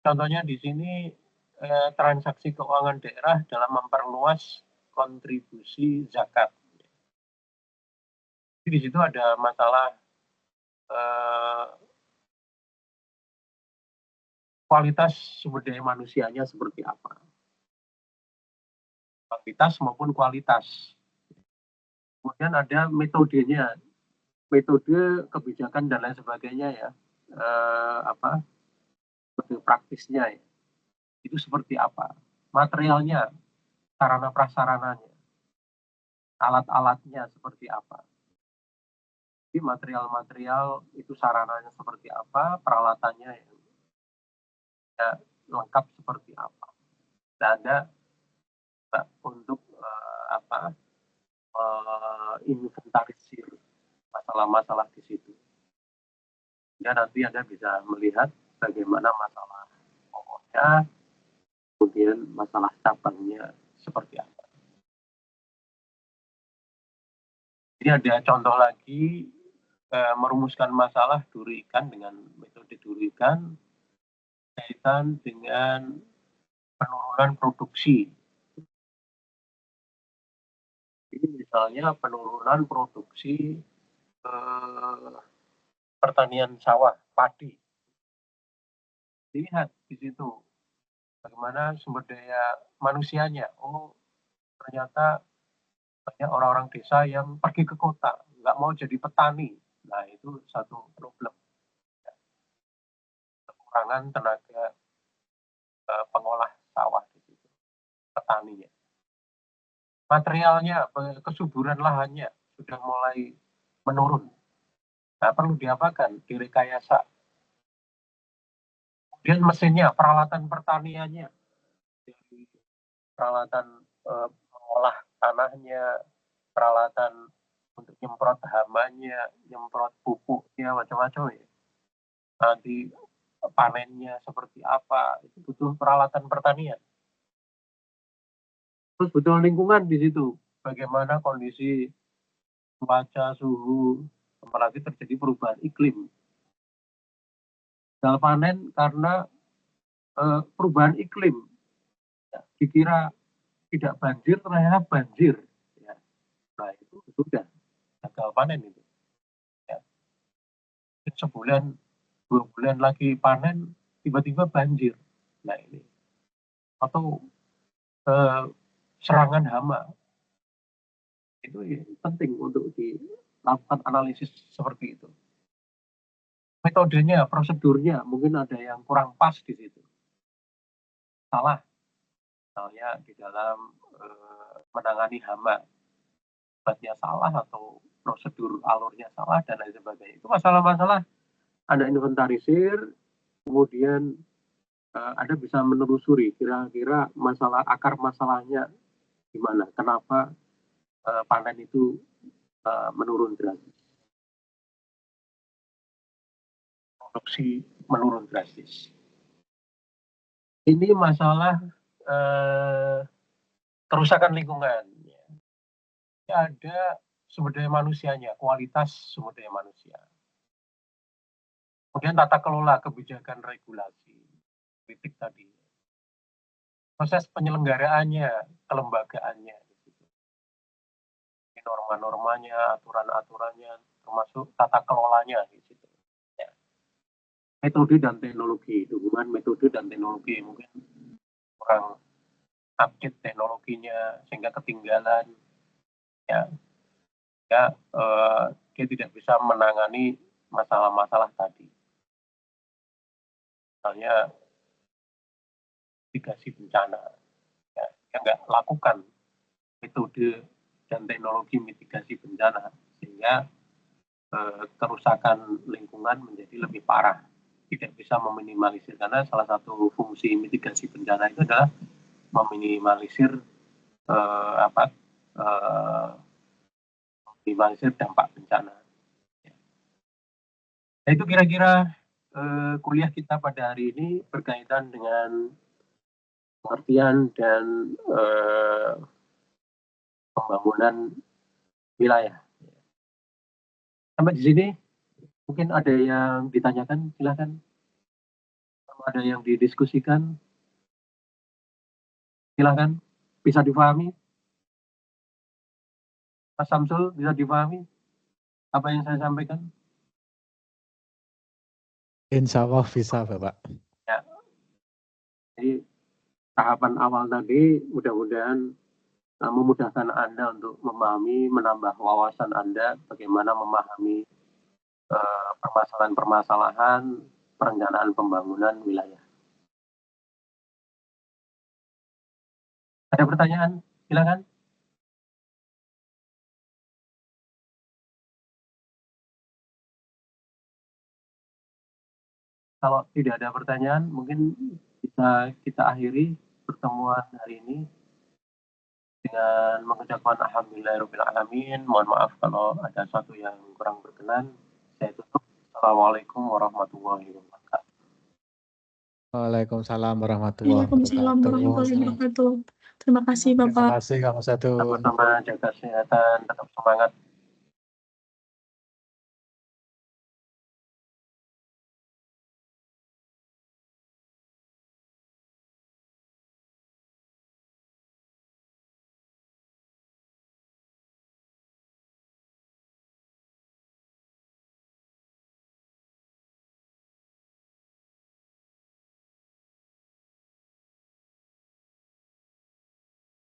A: Contohnya di sini transaksi keuangan daerah dalam memperluas kontribusi zakat. Jadi di situ ada masalah eh, kualitas sumber daya manusianya seperti apa, kuantitas maupun kualitas. Kemudian ada metodenya, metode kebijakan dan lain sebagainya ya, metode praktisnya ya, itu seperti apa, materialnya, sarana prasarananya, alat-alatnya seperti apa. Jadi material-material itu sarananya seperti apa, peralatannya ya, lengkap seperti apa. Dan ada untuk inventarisir masalah-masalah di situ. Ya nanti Anda bisa melihat bagaimana masalah pokoknya, kemudian masalah cabangnya seperti apa. Ini ada contoh lagi merumuskan masalah duri ikan dengan metode duri ikan kaitan dengan penurunan produksi. Ini misalnya penurunan produksi pertanian sawah, padi. Lihat di situ bagaimana sumber daya manusianya. Oh, ternyata banyak orang-orang desa yang pergi ke kota, nggak mau jadi petani. Nah, itu satu problem. Kekurangan tenaga pengolah sawah di situ, petaninya. Materialnya, kesuburan lahannya sudah mulai menurun. Nah, perlu diapakan? Direkayasa. Kemudian mesinnya, peralatan pertaniannya, jadi peralatan mengolah tanahnya, peralatan untuk nyemprot hamanya, nyemprot pupuknya, macam-macam ya. Nanti panennya seperti apa, itu butuh peralatan pertanian. Terus butuh lingkungan di situ, bagaimana kondisi cuaca, suhu, apalagi terjadi perubahan iklim. Gagal panen karena perubahan iklim. Ya, dikira tidak banjir, ternyata banjir. Ya. Nah itu sudah gagal panen itu. Ya. Sebulan, 2 bulan lagi panen, tiba-tiba banjir. Nah ini. Atau serangan hama. Itu ya, penting untuk dilakukan analisis seperti itu. Metodenya, prosedurnya, mungkin ada yang kurang pas di situ. Salah. Misalnya di dalam menangani hama. Obatnya salah atau prosedur alurnya salah dan lain sebagainya. Itu masalah-masalah Anda inventarisir, kemudian Anda bisa menelusuri kira-kira masalah akar masalahnya gimana, kenapa panen itu menurun drastis, produksi menurun drastis. Ini masalah kerusakan lingkungan. Ada sumber daya manusianya, kualitas sumber daya manusia. Kemudian tata kelola kebijakan regulasi, kritik tadi. Proses penyelenggaraannya, kelembagaannya. Norma-normanya, aturan-aturannya, termasuk tata kelolanya di situ. Ya. Metode dan teknologi, hubungan metode dan teknologi mungkin kurang update teknologinya sehingga ketinggalan. Ya, dia tidak bisa menangani masalah-masalah tadi. Misalnya mitigasi bencana, ya, dia nggak lakukan metode dan teknologi mitigasi bencana sehingga kerusakan lingkungan menjadi lebih parah, tidak bisa meminimalisir, karena salah satu fungsi mitigasi bencana itu adalah meminimalisir meminimalisir dampak bencana. Nah, itu kira-kira kuliah kita pada hari ini berkaitan dengan pengertian dan pembangunan wilayah. Sampai di sini mungkin ada yang ditanyakan, silakan. Kalau ada yang didiskusikan, silakan. Bisa dipahami? Mas Samsul, bisa dipahami apa yang saya sampaikan?
E: Insya Allah bisa, Bapak.
A: Ya, jadi tahapan awal tadi mudah-mudahan memudahkan Anda untuk memahami, menambah wawasan Anda bagaimana memahami permasalahan-permasalahan perencanaan pembangunan wilayah. Ada pertanyaan? Silakan. Kalau tidak ada pertanyaan, mungkin bisa kita akhiri pertemuan hari ini dengan mengucapkan alhamdulillahirabbil alamin. Mohon maaf kalau ada sesuatu yang kurang berkenan. Saya tutup. Assalamualaikum warahmatullahi wabarakatuh.
E: Waalaikumsalam warahmatullahi
G: Waalaikumsalam warahmatullahi
E: wabarakatuh.
G: wabarakatuh. Terima kasih
E: Terima
G: Bapak.
E: kasih Kang Sadun.
A: Sama-sama, jaga kesehatan, tetap semangat.